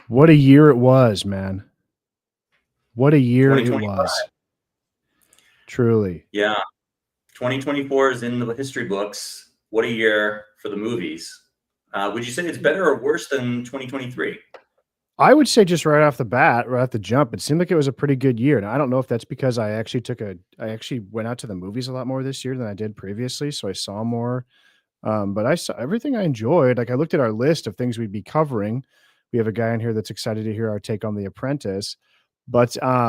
What a year it was, man. What a year it 2025. was. Truly. Yeah. 2024 is in the history books. What a year for the movies. Would you say it's better or worse than 2023? I would say just right off the bat, right off the jump, it seemed like it was a pretty good year. And I don't know if that's because I actually went out to the movies a lot more this year than I did previously. So I saw more. But I saw everything I enjoyed. Like I looked at our list of things we'd be covering. We have a guy in here that's excited to hear our take on The Apprentice. But I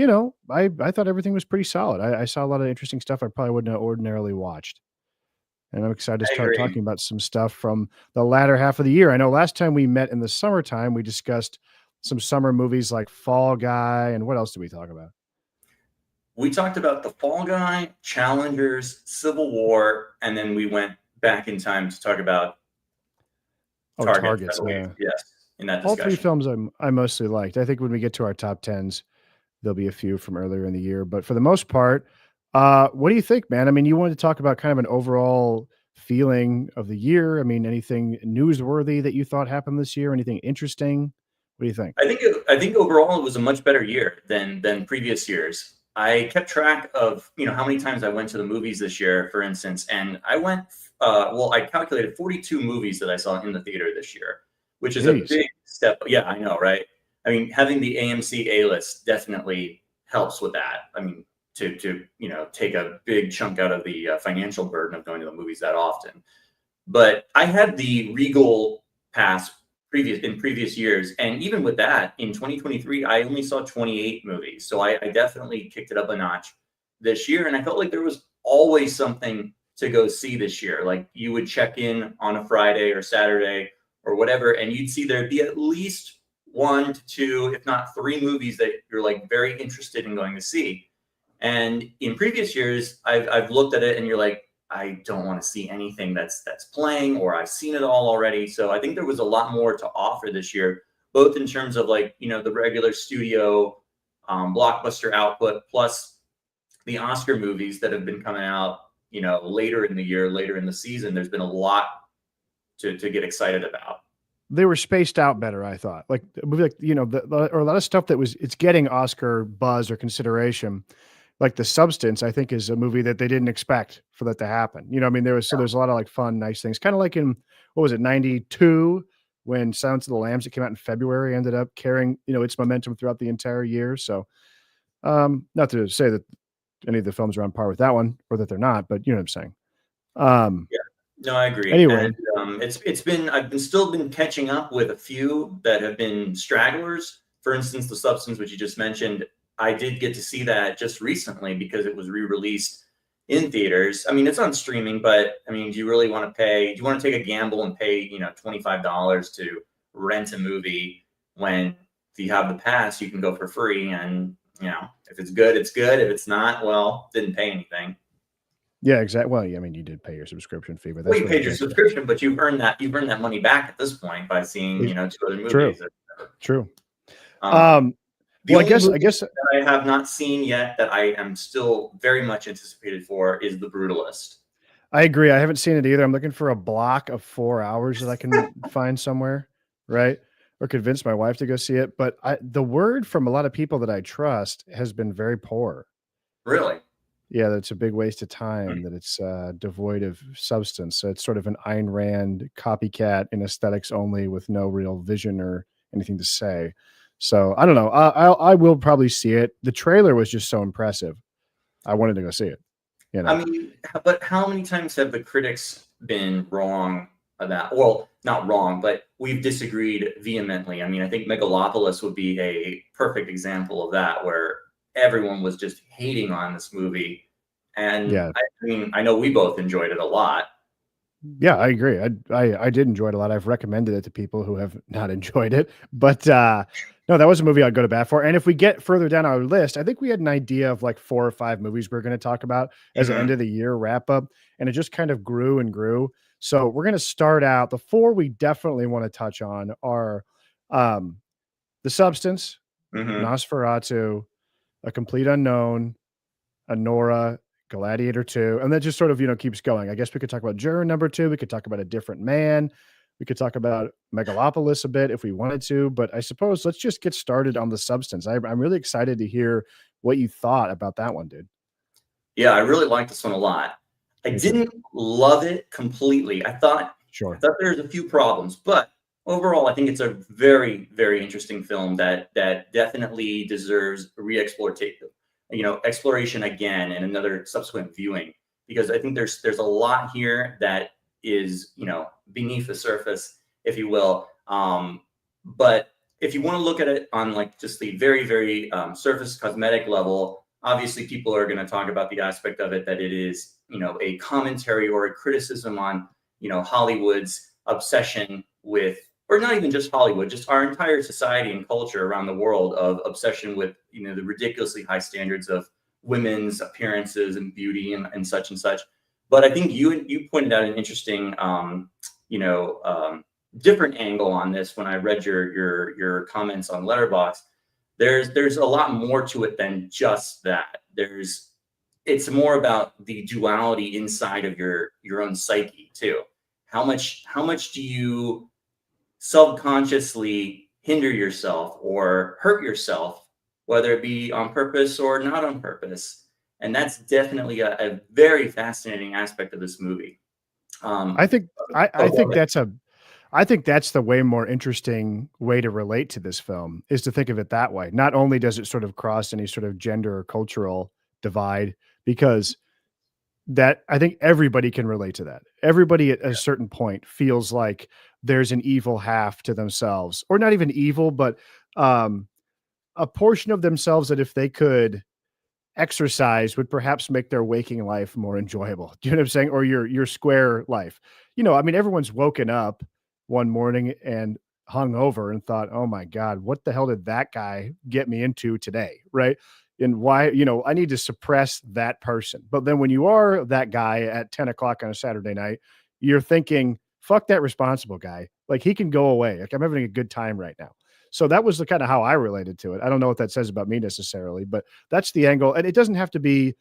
thought everything was pretty solid. I saw a lot of interesting stuff I probably wouldn't have ordinarily watched. And I'm excited to I start agree. talking about some stuff from the latter half of the year. I know last time we met in the summertime, we discussed some summer movies like Fall Guy, and what else did we talk about? We talked about The Fall Guy, Challengers, Civil War, and then we went back in time to talk about Oh, Targets, I Targets. believe. Yeah. Yes, in that All three discussion. films I mostly liked. I think when we get to our top tens, there'll be a few from earlier in the year. But for the most part, what do you think, man? I mean, you wanted to talk about kind of an overall feeling of the year. I mean, anything newsworthy that you thought happened this year? Anything interesting? What do you think? I think overall it was a much better year than previous years. I kept track of how many times I went to the movies this year, for instance, and I went. Well, I calculated 42 movies that I saw in the theater this year, which is a Jeez. big step. Yeah, I know, right? I mean, having the AMC A list definitely helps with that. I mean, to take a big chunk out of the financial burden of going to the movies that often. But I had the Regal pass previous years, and even with that, in 2023, I only saw 28 movies. So I definitely kicked it up a notch this year, and I felt like there was always something to go see this year. Like you would check in on a Friday or Saturday or whatever, and you'd see there'd be at least one to two, if not three movies that you're like very interested in going to see. And in previous years, I've looked at it and you're like, I don't want to see anything that's playing, or I've seen it all already. So I think there was a lot more to offer this year, both in terms of like the regular studio blockbuster output, plus the Oscar movies that have been coming out later in the year, later in the season. There's been a lot to get excited about. They were spaced out better, I thought. Like a movie like, or a lot of stuff that it's getting Oscar buzz or consideration. Like The Substance, I think, is a movie that they didn't expect for that to happen. I mean, there's a lot of like fun, nice things. Kind of like in what was it, 92, when Silence of the Lambs, that came out in February, ended up carrying, its momentum throughout the entire year. So not to say that any of the films are on par with that one or that they're not, but you know what I'm saying. Um Yeah. No, I agree. And anyway, it's been I've been still been catching up with a few that have been stragglers. For instance, The Substance, which you just mentioned, I did get to see that just recently because it was re-released in theaters. I mean, it's on streaming, but I mean, do you really want to pay? Do you want to take a gamble and pay, $25 to rent a movie when if you have the pass, you can go for free? And if it's good, it's good. If it's not, well, didn't pay anything. yeah, exactly. Well, yeah, I mean, you did pay your subscription fee, but Well, that's you what I paid your get. subscription, but you've earned that money back at this point by seeing, two other True, movies. true. Um, Um, the well, I only guess, movie that I have not seen yet that I am still very much anticipated for is The Brutalist. I agree. I haven't seen it either. I'm looking for a block of 4 hours that I can find somewhere, right? Or convince my wife to go see it. But the word from a lot of people that I trust has been very poor. Really? Yeah, that it's a big waste of Hmm. time, that it's devoid of substance. So it's sort of an Ayn Rand copycat in aesthetics only with no real vision or anything to say. So I don't know. I will probably see it. The trailer was just so impressive. I wanted to go see it, you I know. mean, but how many times have the critics been wrong about? Well, not wrong, but we've disagreed vehemently. I mean, I think Megalopolis would be a perfect example of that, where everyone was just hating on this movie, and Yeah. I mean, I know we both enjoyed it a lot. Yeah, I agree. I did enjoy it a lot. I've recommended it to people who have not enjoyed it, but no, that was a movie I'd go to bat for. And if we get further down our list, I think we had an idea of like 4 or 5 movies we're going to talk about as an end Mhm. of the year wrap up, and it just kind of grew and grew. So we're going to start out. The 4 we definitely want to touch on are um, The Substance, Mhm. Nosferatu, A Complete Unknown, Anora, Gladiator II, and that just sort of, keeps going. I guess we could talk about Juror number 2, we could talk about A Different Man, we could talk about Megalopolis a bit if we wanted to, but I suppose let's just get started on the substance. I'm really excited to hear what you thought about that one, dude. Yeah, I really like this one a lot. I Me too. didn't love it completely. I Sure. thought there's a few problems, but overall, I think it's a very, very interesting film that definitely deserves re-exploration, exploration again and another subsequent viewing. Because I think there's a lot here that is beneath the surface, if you will. But if you want to look at it on like just the very, very surface cosmetic level, obviously people are going to talk about the aspect of it that it is a commentary or a criticism on Hollywood's obsession with, or not even just Hollywood, just our entire society and culture around the world of obsession with the ridiculously high standards of women's appearances and beauty and such and such. But I think you pointed out an interesting different angle on this when I read your comments on Letterboxd. There's a lot more to it than just that. It's more about the duality inside of your own psyche too. How much do you subconsciously hinder yourself or hurt yourself, whether it be on purpose or not on purpose? And that's definitely a very fascinating aspect of this movie. I think I think that's the way more interesting way to relate to this film is to think of it that way. Not only does it sort of cross any sort of gender or cultural divide, because that I think everybody can relate to that. Everybody at a certain point feels like there's an evil half to themselves, or not even evil, but um, a portion of themselves that if they could exercise would perhaps make their waking life more enjoyable. Do you know what I'm saying? Or your square life. I mean, everyone's woken up one morning and hung over and thought, "Oh my God, what the hell did that guy get me into today?" Right? And why, I need to suppress that person. But then when you are that guy at 10 o'clock on a Saturday night, you're thinking, fuck that responsible guy. Like he can go away. Like I'm having a good time right now. So that was the kind of how I related to it. I don't know what that says about me necessarily, but that's the angle. And it doesn't have to be,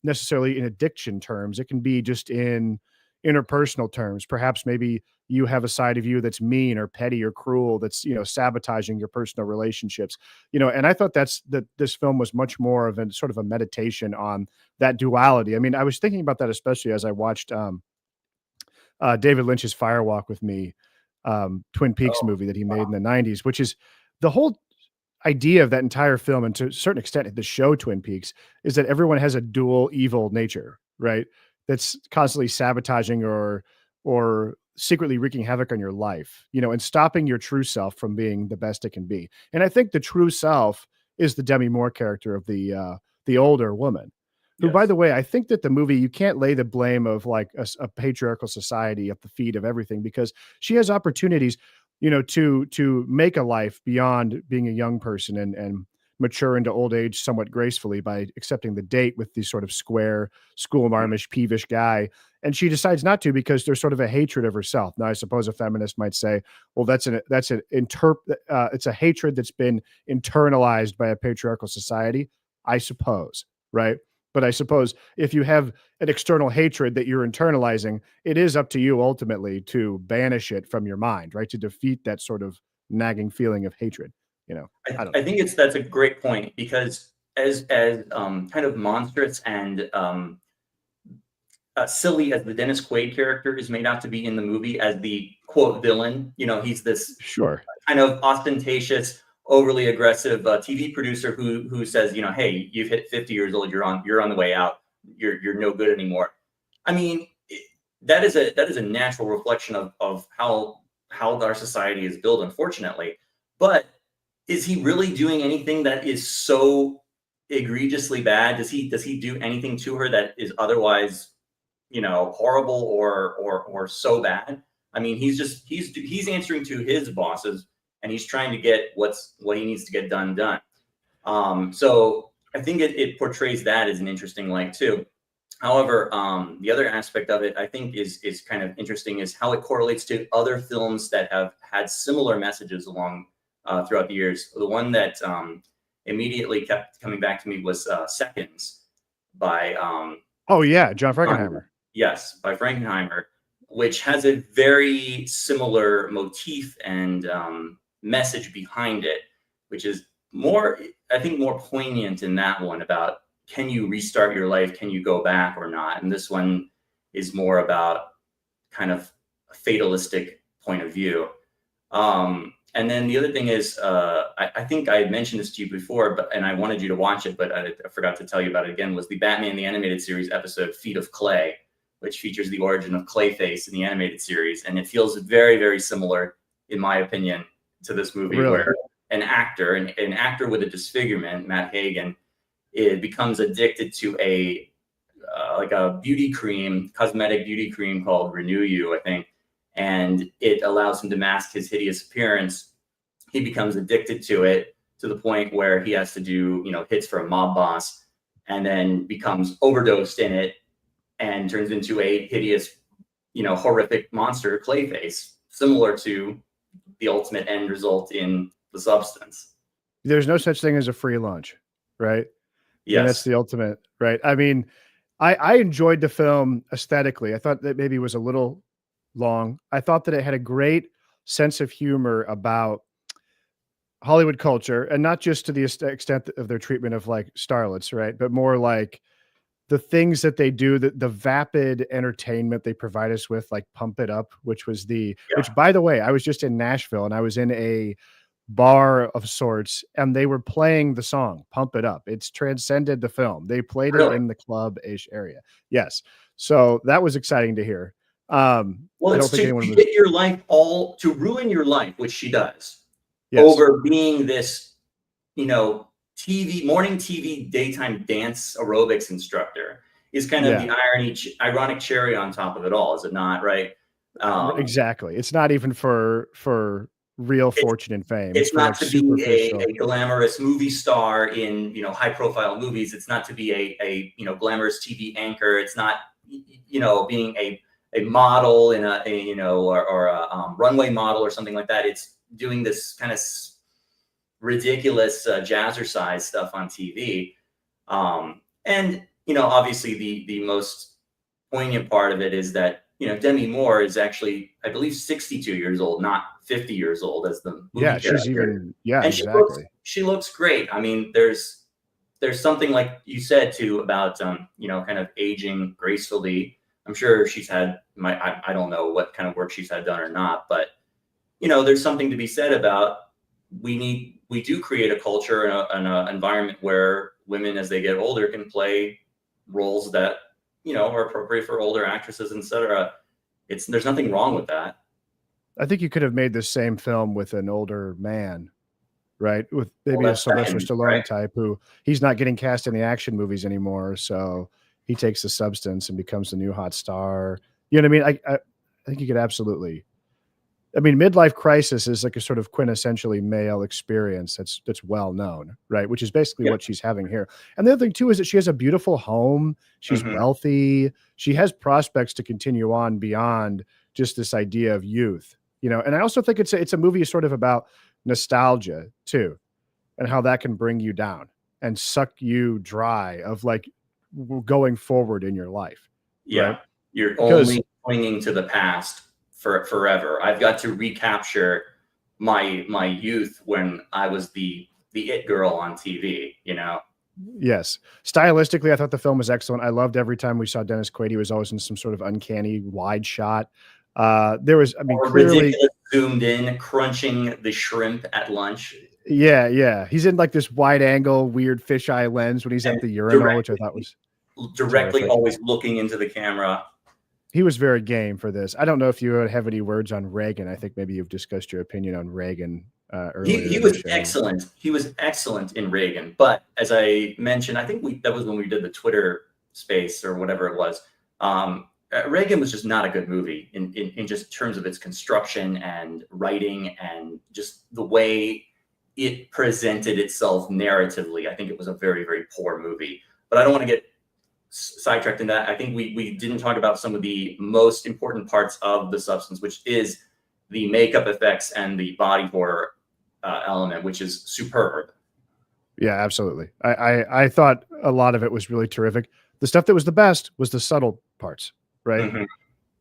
necessarily in addiction terms. It can be just in interpersonal terms. Perhaps maybe you have a side of you that's mean or petty or cruel, that's, sabotaging your personal relationships, and I thought that this film was much more of a sort of a meditation on that duality. I mean, I was thinking about that, especially as I watched, David Lynch's Firewalk with Me, Twin Peaks Oh, movie that he made wow. in the 90s, which is the whole idea of that entire film, and to a certain extent, the show Twin Peaks, is that everyone has a dual evil nature, right? That's constantly sabotaging or secretly wreaking havoc on your life, and stopping your true self from being the best it can be. And I think the true self is the Demi Moore character of the older woman, who, by Yes. the way, I think that the movie, you can't lay the blame of like a patriarchal society at the feet of everything, because she has opportunities, to make a life beyond being a young person and mature into old age somewhat gracefully by accepting the date with this sort of square, school marmish, peevish guy. And she decides not to because there's sort of a hatred of herself. Now, I suppose a feminist might say, well, it's a hatred that's been internalized by a patriarchal society, I suppose, right? But I suppose if you have an external hatred that you're internalizing, it is up to you ultimately to banish it from your mind, right? To defeat that sort of nagging feeling of hatred. I don't I know. think that's a great point because as kind of monstrous and silly as the Dennis Quaid character is made out to be in the movie as the quote villain, he's this Sure. kind of ostentatious, overly aggressive TV producer who says, hey, you've hit 50 years old, you're on the way out, you're no good anymore. I mean, that is a natural reflection of how our society is built, unfortunately. But is he really doing anything that is so egregiously bad? Does he do anything to her that is otherwise horrible or so bad? I mean, he's answering to his bosses and he's trying to get what he needs to get done. So I think it portrays that as an interesting light too. However, the other aspect of it I think is kind of interesting is how it correlates to other films that have had similar messages along throughout the years. The one that immediately kept coming back to me was Seconds by Oh yeah, John John, Frankenheimer. yes, by Frankenheimer. which has a very similar motif and message behind it, which is more, I think, more poignant in that one about, can you restart your life? Can you go back or not? And this one is more about kind of a fatalistic point of view. And then the other thing is, I think I had mentioned this to you before, and I wanted you to watch it, but I forgot to tell you about it again, was the Batman the Animated Series episode Feet of Clay, which features the origin of Clayface in the animated series. And it feels very, very similar, in my opinion, to this movie, Really? where an actor with a disfigurement, Matt Hagen, it becomes addicted to a like a beauty cream, cosmetic beauty cream called Renew You, I think. And it allows him to mask his hideous appearance. He becomes addicted to it to the point where he has to do, hits for a mob boss, and then becomes overdosed in it and turns into a hideous, horrific monster, Clayface, similar to the ultimate end result in The Substance. There's no such thing as a free lunch, right? Yes. And that's the ultimate, right? I mean, I enjoyed the film aesthetically. I thought that maybe it was a little long. I thought that it had a great sense of humor about Hollywood culture, and not just to the extent of their treatment of like starlets, right? But more like the things that they do, the vapid entertainment they provide us with, like Pump It Up, which was which, by the way, I was just in Nashville and I was in a bar of sorts and they were playing the song Pump It Up. It's transcended the film. They played it in the club-ish area. Yes. So that was exciting to hear. Well, it's to ruin your life, which she does, yes, over being this, morning TV, daytime dance aerobics instructor, is kind of the ironic cherry on top of it all, is it not? Right. Exactly. It's not even for real fortune and fame. It's not to be a glamorous movie star in, high profile movies. It's not to be a glamorous TV anchor. It's not, being a model in or a runway model or something like that. It's doing this kind of ridiculous jazzercise stuff on TV. And, obviously the most poignant part of it is that, Demi Moore is actually, I believe, 62 years old, not 50 years old as the movie character. She's even, and exactly. She looks great. I mean, there's something, like you said too, about, kind of aging gracefully. I'm sure she's had I don't know what kind of work she's had done or not, but, there's something to be said about, we do create a culture and an environment where women, as they get older, can play roles that, are appropriate for older actresses, etc. There's nothing wrong with that. I think you could have made the same film with an older man, right? With maybe a Sylvester Stallone type, who he's not getting cast in the action movies anymore. So he takes The Substance and becomes the new hot star. You know what I mean? I think you could absolutely. I mean, midlife crisis is like a sort of quintessentially male experience that's well known, right? Which is basically what she's having here. And the other thing too is that she has a beautiful home. She's wealthy. She has prospects to continue on beyond just this idea of youth, And I also think it's a movie sort of about nostalgia too, and how that can bring you down and suck you dry of like going forward in your life. Yeah, right? You're only clinging to the past for forever. I've got to recapture my youth when I was the it girl on TV, Yes. Stylistically, I thought the film was excellent. I loved every time we saw Dennis Quaid. He was always in some sort of uncanny wide shot. There was, clearly ridiculous zoomed in, crunching the shrimp at lunch. Yeah. He's in like this wide angle, weird fisheye lens when he's at the urinal, which I thought was directly terrific. Always looking into the camera. He was very game for this. I don't know if you have any words on Reagan. I think maybe you've discussed your opinion on Reagan earlier. He was excellent. He was excellent in Reagan. But as I mentioned, I think that was when we did the Twitter space or whatever it was. Reagan was just not a good movie in just terms of its construction and writing and just the way it presented itself narratively. I think it was a very, very poor movie. But I don't want to get sidetracked in that. I think we didn't talk about some of the most important parts of The Substance, which is the makeup effects and the body horror element, which is superb. Yeah, absolutely. I thought a lot of it was really terrific. The stuff that was the best was the subtle parts, right?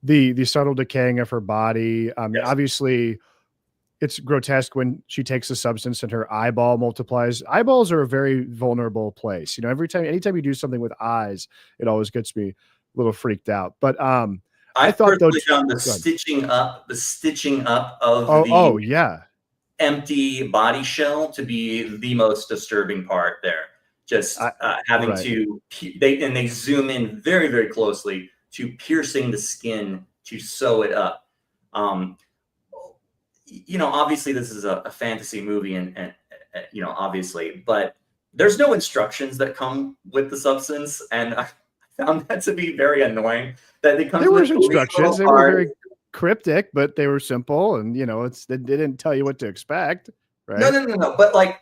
the subtle decaying of her body. Yes. Obviously, it's grotesque when she takes the substance and her eyeball multiplies. Eyeballs are a very vulnerable place. Anytime you do something with eyes, it always gets me a little freaked out. But I I thought though, personally found go ahead. the stitching up of Oh the yeah, empty body shell to be the most disturbing part there. Just I, having right. to they zoom in very very closely to piercing the skin to sew it up. Um, obviously this is a fantasy movie, and obviously, but there's no instructions that come with the substance, and I found that to be very annoying. That it comes There were with these instructions. little They were cards. very cryptic, but they were simple, and they didn't tell you what to expect, No, right? no, no, no. But like,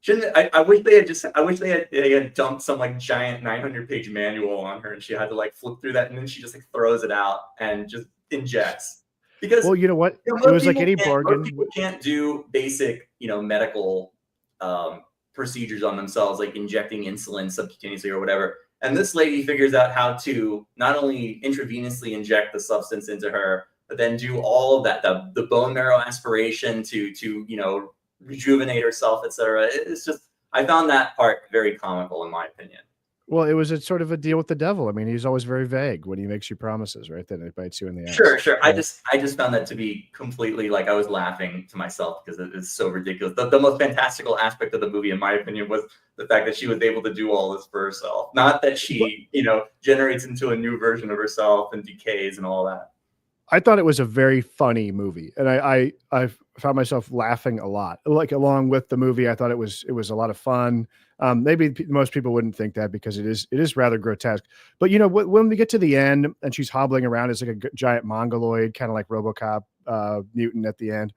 shouldn't I wish they had just I wish they had dumped some like giant 900-page manual on her and she had to like flip through that and then she just like throws it out and just injects. Because Well, you know what? It most was like people any can't most bargain. people can't do basic, medical procedures on themselves, like injecting insulin subcutaneously or whatever. And this lady figures out how to not only intravenously inject the substance into her, but then do all of that, the bone marrow aspiration to rejuvenate herself, etc. It's just I found that part very comical in my opinion. Well, it was a sort of a deal with the devil. I mean, he's always very vague when he makes you promises, right? Then it bites you in the ass. Sure, sure. I Right. just I just found that to be completely like I was laughing to myself because it's so ridiculous. The most fantastical aspect of the movie, in my opinion, was the fact that she was able to do all this for herself. Not that But she, generates into a new version of herself and decays and all that. I thought it was a very funny movie, and I found myself laughing a lot. Like along with the movie, I thought it was a lot of fun. Maybe most people wouldn't think that because it is rather grotesque. But when we get to the end and she's hobbling around as like a giant mongoloid, kind of like RoboCop mutant at the end,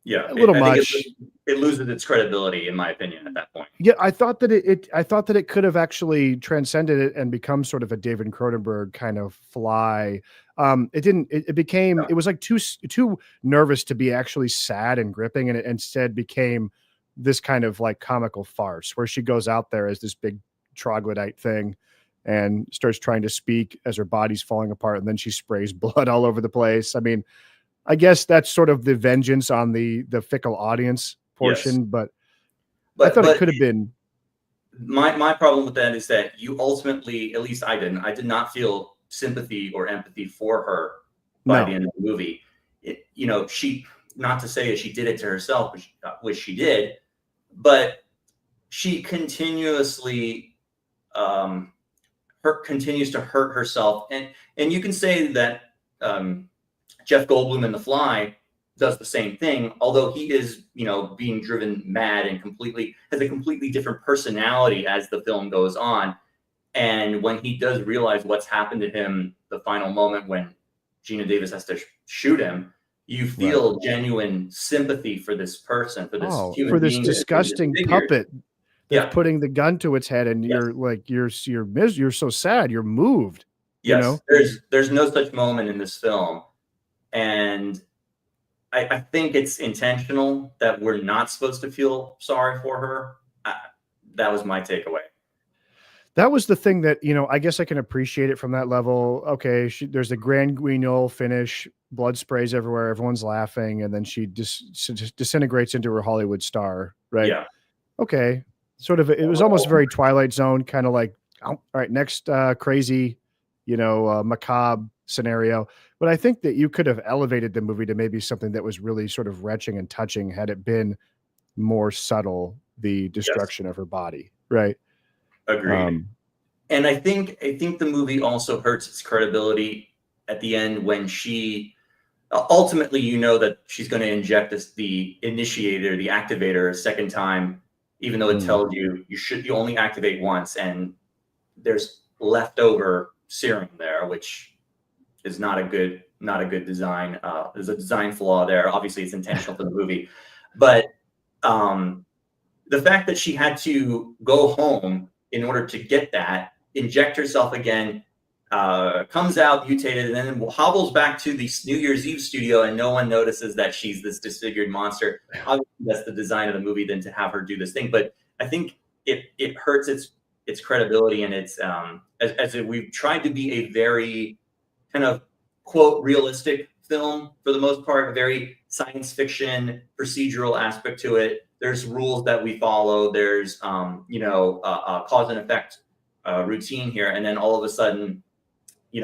Yeah, a little I think much. it loses its credibility, in my opinion, at that point. Yeah, I thought that it could have actually transcended it and become sort of a David Cronenberg kind of fly. It didn't. It became. Yeah. It was like too nervous to be actually sad and gripping, and it instead became this kind of like comical farce where she goes out there as this big troglodyte thing and starts trying to speak as her body's falling apart, and then she sprays blood all over the place. I mean, I guess that's sort of the vengeance on the fickle audience Yes, portion, but I but thought it but could have been. my problem with that is that you ultimately, at least I did not feel sympathy or empathy for her by the No. end of the movie. She, not to say that she did it to herself, which she did, but she continuously continues to hurt herself, and you can say that Jeff Goldblum in The Fly does the same thing, although he is, being driven mad and completely has a completely different personality as the film goes on. And when he does realize what's happened to him, the final moment when Gina Davis has to shoot him, you Right. feel genuine sympathy for this person, for this Oh, human for this being that has been disgusting disfigured. puppet that's Yeah. putting the gun to its head, and Yes. you're like, you're so sad, you're moved, you Yes. know? There's no such moment in this film, and I think it's intentional that we're not supposed to feel sorry for her. That was my takeaway. That was the thing that, I guess I can appreciate it from that level. Okay, there's a grand guignol finish, blood sprays everywhere, everyone's laughing, and then she just disintegrates into her Hollywood star, right? Yeah. Okay. Sort of it was almost very Twilight Zone, kind of like, "Oh, all right, next crazy, macabre scenario." But I think that you could have elevated the movie to maybe something that was really sort of retching and touching had it been more subtle, the Yes. destruction of her body, right? Agreed. Um, And I think the movie also hurts its credibility at the end when she ultimately that she's going to inject the initiator, the activator a second time, even though it mm, tells you only activate once, and there's leftover serum there, which is not a good design. There's a design flaw there. Obviously, it's intentional for the movie, but um, the fact that she had to go home in order to get that, inject herself again, comes out mutated, and then hobbles back to the New Year's Eve studio, and no one notices that she's this disfigured monster. Obviously, that's the design of the movie, then to have her do this thing. But I think it hurts its credibility, and its we've tried to be a very kind of quote realistic film for the most part, a very science fiction procedural aspect to it. There's rules that we follow. There's cause and effect routine here, and then all of a sudden,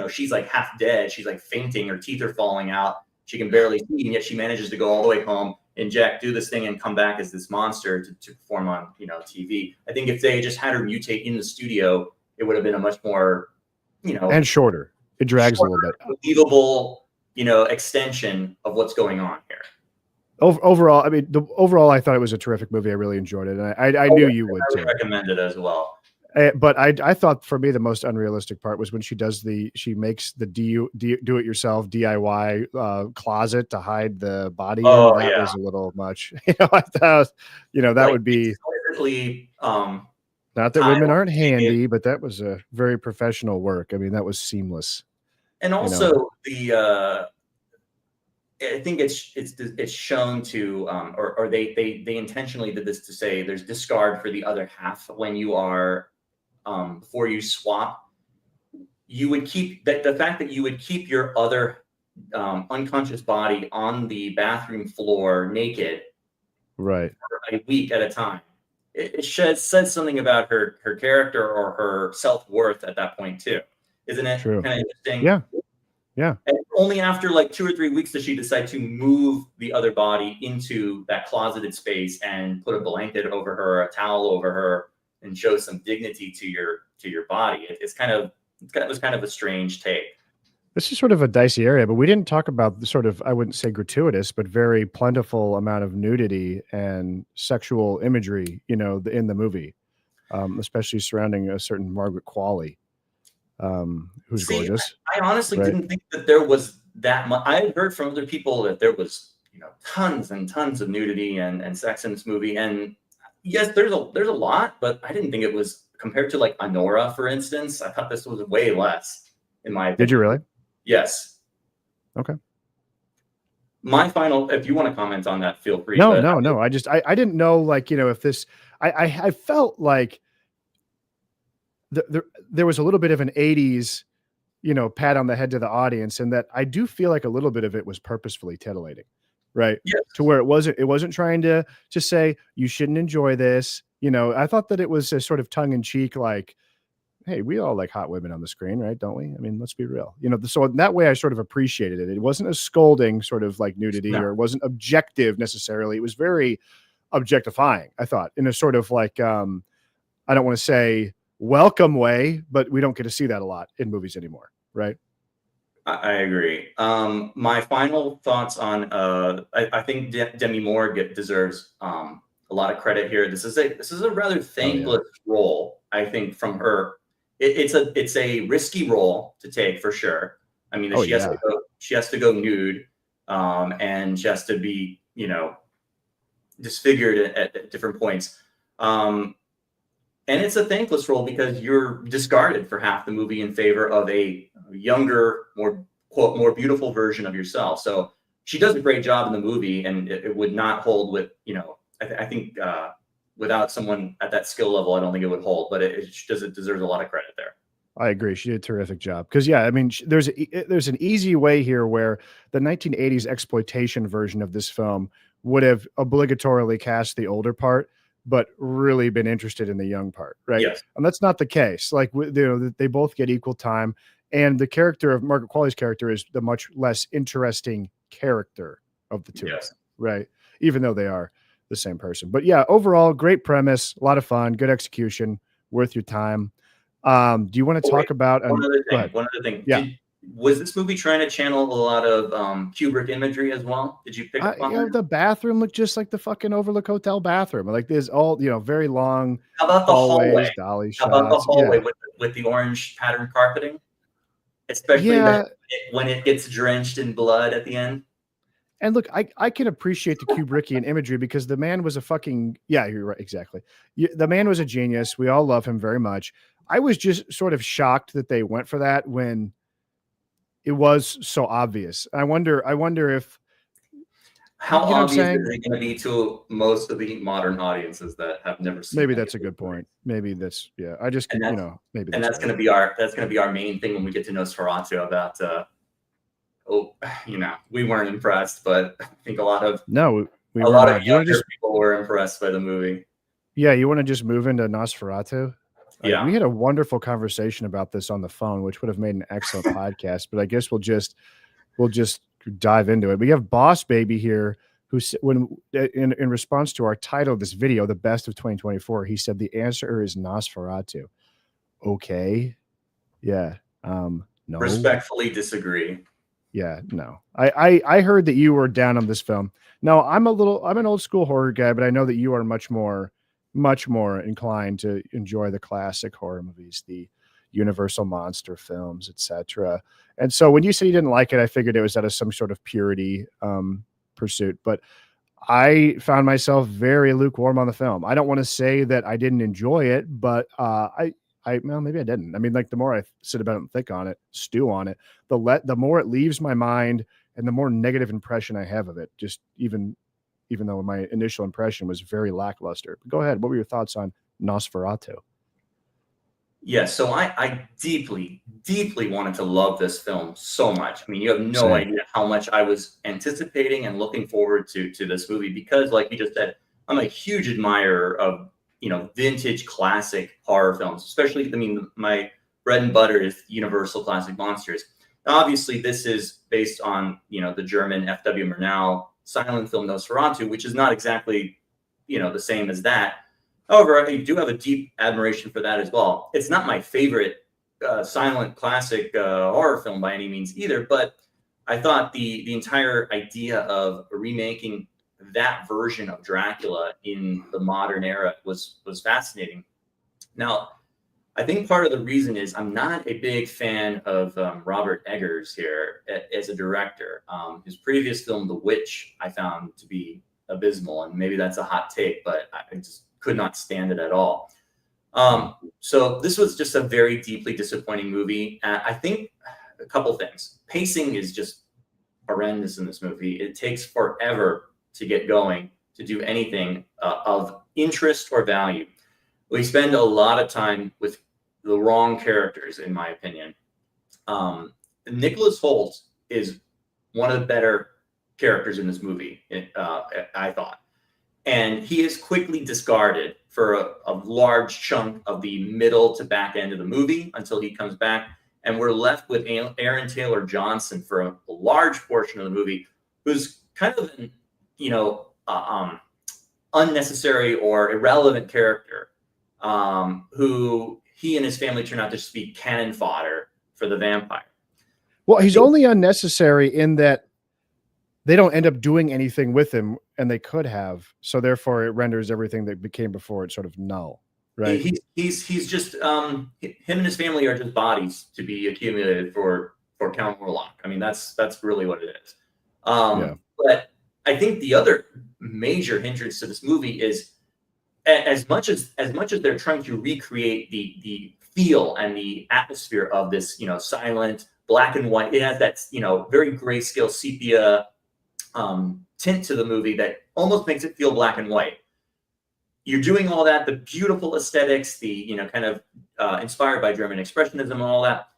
she's like half dead. She's like fainting. Her teeth are falling out. She can barely see, and yet she manages to go all the way home, inject, do this thing, and come back as this monster to perform on TV. I think if they just had her mutate in the studio, it would have been a much more and shorter. It drags a little bit. Believable, extension of what's going on here. Overall, I mean, overall, I thought it was a terrific movie. I really enjoyed it, and I knew you would too. I would recommend it as well. But I thought for me the most unrealistic part was when she makes the do it yourself DIY closet to hide the body. Oh, that yeah. was a little much. I thought that would be not that women aren't handy, but that was a very professional work. I mean, that was seamless. And also I think it's shown to or they intentionally did this to say there's discard for the other half when you are before you swap. You would keep the fact that you would keep your other unconscious body on the bathroom floor naked, right, for a week at a time. It says something about her character or her self-worth at that point too, isn't it? True. Kind of interesting. Yeah. And only after like 2 or 3 weeks does she decide to move the other body into that closeted space and put a blanket over her, a towel over her, and show some dignity to your body. It was kind of a strange take. This is sort of a dicey area, but we didn't talk about the sort of, I wouldn't say gratuitous, but very plentiful amount of nudity and sexual imagery, in the movie, especially surrounding a certain Margaret Qualley, who's gorgeous. I honestly didn't think that there was that much. I had heard from other people that there was, tons and tons of nudity and sex in this movie. And yes, there's a lot, but I didn't think it was compared to like Anora, for instance. I thought this was way less, in my opinion. Did you really? Yes. Okay. My final, if you want to comment on that, feel free. No. I didn't know, if this, I felt like there was a little bit of an 80s, pat on the head to the audience, and that I do feel like a little bit of it was purposefully titillating, right? Yes. To where it wasn't trying to say you shouldn't enjoy this. I thought that it was a sort of tongue in cheek, like, hey, we all like hot women on the screen, right? Don't we? I mean, let's be real. So in that way, I sort of appreciated it. It wasn't a scolding sort of like nudity, or it wasn't objective necessarily. It was very objectifying, I thought, in a sort of like, I don't want to say welcome way, but we don't get to see that a lot in movies anymore, right? I agree. My final thoughts on, I think Demi Moore deserves a lot of credit here. This is a rather thankless role, I think, from her. It's a risky role to take for sure. I mean, she has to go nude, and she has to be, disfigured at different points. And it's a thankless role because you're discarded for half the movie in favor of a younger, more beautiful version of yourself. So she does a great job in the movie, and it would not hold with, I think without someone at that skill level, I don't think it would hold, but it deserves a lot of credit there. I agree. She did a terrific job. Because I mean, there's an easy way here where the 1980s exploitation version of this film would have obligatorily cast the older part, but really been interested in the young part, right? Yes. And that's not the case. Like, they both get equal time, and the character of Margaret Qualley's character is the much less interesting character of the two, yes, right? Even though they are the same person. But yeah, overall, great premise, a lot of fun, good execution, worth your time. Do you want to talk about one other thing? Yeah. Was this movie trying to channel a lot of Kubrick imagery as well? Did you pick up on that? The bathroom looked just like the fucking Overlook Hotel bathroom. Like, there's all, very long. How about the hallway? Dolly How about the shots? hallway with the orange pattern carpeting? Especially when it gets drenched in blood at the end. And look, I can appreciate the Kubrickian imagery because the man was a fucking, you're right, exactly. The man was a genius. We all love him very much. I was just sort of shocked that they went for that when it was so obvious. I wonder if, how obvious is it going to be to most of the modern audiences that have never seen? Maybe that's a good point. Maybe that's, I just, maybe. And that's going to be our main thing when we get to Nosferatu about we weren't impressed, but I think a lot of No, we a were lot of not. You want to younger just people were impressed by the movie. Yeah, you want to just move into Nosferatu? We Yeah. had a wonderful conversation about this on the phone, which would have made an excellent podcast. But I guess we'll just dive into it. We have Boss Baby here, in response to our title of this video, the best of 2024, he said the answer is Nosferatu. Okay, yeah, no, Respectfully disagree. yeah, no. I heard that you were down on this film. No, I'm an old school horror guy, but I know that you are much more inclined to enjoy the classic horror movies, the Universal monster films, etc. And so when you said you didn't like it, I figured it was out of some sort of purity pursuit. But I found myself very lukewarm on the film. I don't want to say that I didn't enjoy it, but well, maybe I didn't. I mean, like the more I sit about it and think on it, stew on it, the more it leaves my mind and the more negative impression I have of it. Just even though my initial impression was very lackluster. But go ahead. What were your thoughts on Nosferatu? Yeah, so I deeply, deeply wanted to love this film so much. I mean, you have no Same. idea how much I was anticipating and looking forward to this movie because, like you just said, I'm a huge admirer of vintage classic horror films. Especially, I mean, my bread and butter is Universal classic monsters. Now, obviously, this is based on the German F.W. Murnau silent film Nosferatu, which is not exactly the same as that. However, I do have a deep admiration for that as well. It's not my favorite silent classic horror film by any means either, but I thought the entire idea of remaking that version of Dracula in the modern era was fascinating. Now, I think part of the reason is I'm not a big fan of Robert Eggers here as a director. His previous film, The Witch, I found to be abysmal, and maybe that's a hot take, but I just could not stand it at all. So this was just a very deeply disappointing movie. I think a couple things. Pacing is just horrendous in this movie. It takes forever to get going, to do anything of interest or value. We spend a lot of time with the wrong characters, in my opinion. Nicholas Hoult is one of the better characters in this movie, I thought. And he is quickly discarded for a large chunk of the middle to back end of the movie until he comes back. And we're left with Aaron Taylor Johnson for a large portion of the movie, who's kind of an unnecessary or irrelevant character, who he and his family turn out to just be cannon fodder for the vampire. Well, he's only unnecessary in that they don't end up doing anything with him, and they could have. So therefore, it renders everything that became before it sort of null, right? He's just him and his family are just bodies to be accumulated for Count Orlok. I mean, that's really what it is. Yeah. But I think the other major hindrance to this movie is as much as they're trying to recreate the feel and the atmosphere of this, silent black and white. It has that, very grayscale sepia tint to the movie that almost makes it feel black and white. You're doing all that, the beautiful aesthetics, the kind of inspired by German expressionism and all that,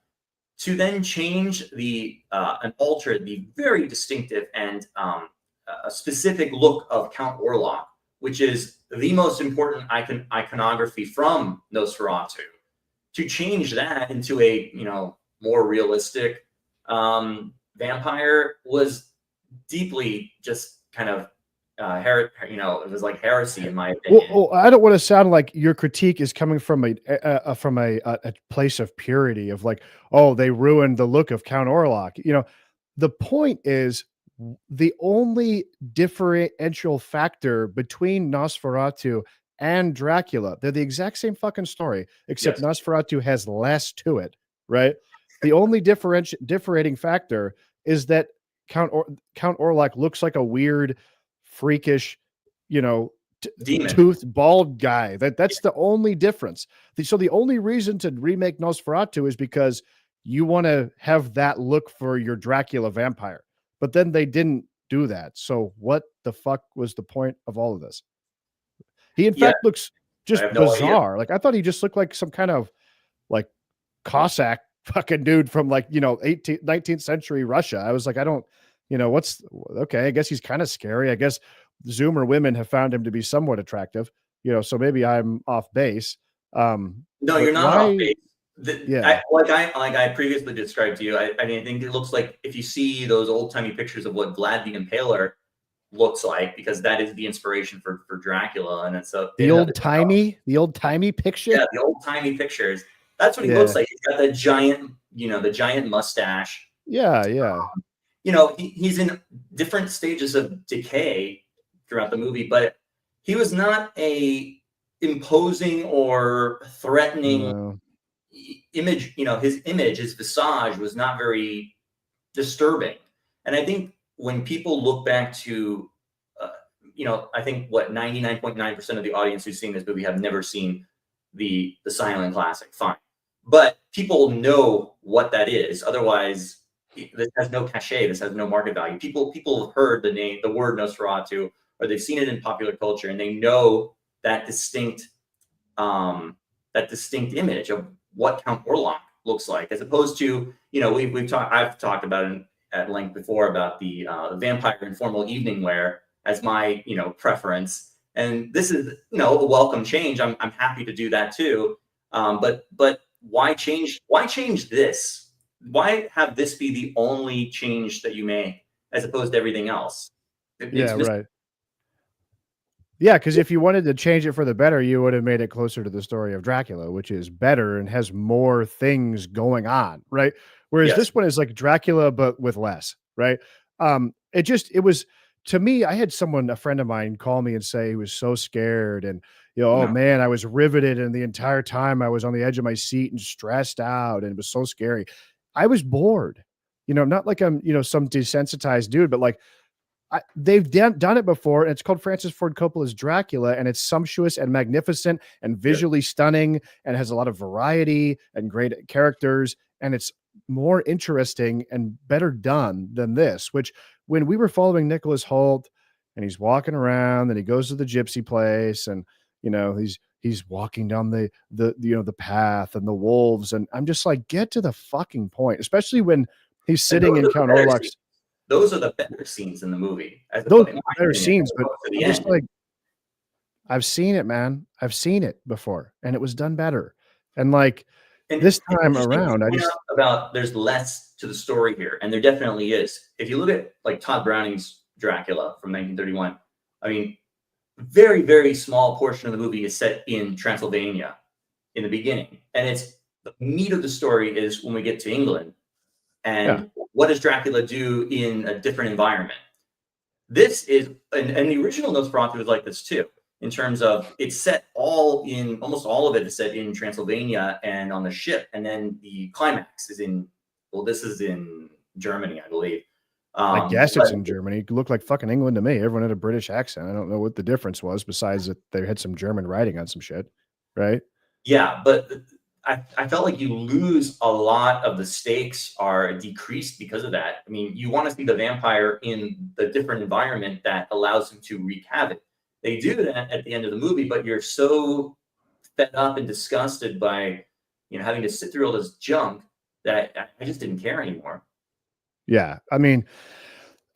to then change and alter the very distinctive and a specific look of Count Orlok, which is the most important iconography from Nosferatu. To change that into a more realistic vampire was deeply just kind of it was like heresy in my opinion. Well, I don't want to sound like your critique is coming from a place of purity of like, oh, they ruined the look of Count Orlok. The point is the only differential factor between Nosferatu and Dracula, they're the exact same fucking story, except Yes. Nosferatu has less to it, right? The only differentiating factor is that Count Orlok looks like a weird, freakish, Demon. toothed bald guy. That's the only difference. So the only reason to remake Nosferatu is because you want to have that look for your Dracula vampire. But then they didn't do that. So what the fuck was the point of all of this? He in fact looks just bizarre. Like I thought he just looked like some kind of like Cossack fucking dude from like, 18th, 19th century Russia. I was like, I don't, what's okay. I guess he's kind of scary. I guess Zoomer women have found him to be somewhat attractive, so maybe I'm off base. No, But you're not off why? base. Yeah. Like I previously described to you, I mean, I think it looks like if you see those old timey pictures of what Vlad the Impaler looks like, because that is the inspiration for Dracula, and it's a The old timey picture. yeah, the old timey pictures. That's what he looks Yeah. like. He's got the giant, the giant mustache. Yeah. Yeah. He's in different stages of decay throughout the movie, but he was not a imposing or threatening No. image. His visage was not very disturbing. And I think when people look back to, I think what 99.9% of the audience who's seen this movie have never seen the silent classic. Fine, but people know what that is. Otherwise, this has no cachet. This has no market value. People have heard the word Nosferatu, or they've seen it in popular culture, and they know that distinct image of what Count Orlok looks like, as opposed to, I've talked about it at length before about the vampire in formal evening wear as my preference, and this is a welcome change. I'm happy to do that too, but why change this? Why have this be the only change that you make as opposed to everything else? Yeah. Right. Yeah, because if you wanted to change it for the better, you would have made it closer to the story of Dracula, which is better and has more things going on, right? Whereas Yes. this one is like Dracula, but with less, right? It was to me, I had a friend of mine call me and say he was so scared and oh No. man, I was riveted and the entire time I was on the edge of my seat and stressed out and it was so scary. I was bored, not like I'm, some desensitized dude, but like they've done it before, and it's called Francis Ford Coppola's Dracula, and it's sumptuous and magnificent and visually stunning and has a lot of variety and great characters, and it's more interesting and better done than this, which when we were following Nicholas Hoult and he's walking around and he goes to the gypsy place and he's walking down the path and the wolves, and I'm just like, get to the fucking point, especially when he's sitting in Count Orlok's. Those are the better scenes in the movie. Those are better scenes, but I'm just end. like, I've seen it, man. I've seen it before, and it was done better. And like this time around, there's less to the story here, and there definitely is. If you look at like Todd Browning's Dracula from 1931, I mean, very, very small portion of the movie is set in Transylvania in the beginning, and it's the meat of the story is when we get to England. And what does Dracula do in a different environment? This is, and the original Nosferatu was like this too, in terms of it's set almost all of it is set in Transylvania and on the ship. And then the climax is this is in Germany, I believe. I guess it's in Germany. It looked like fucking England to me. Everyone had a British accent. I don't know what the difference was besides that they had some German writing on some shit, right? Yeah, but I felt like you lose a lot of the stakes are decreased because of that. I mean, you want to see the vampire in the different environment that allows him to wreak havoc. They do that at the end of the movie, but you're so fed up and disgusted by, having to sit through all this junk that I just didn't care anymore. Yeah. I mean,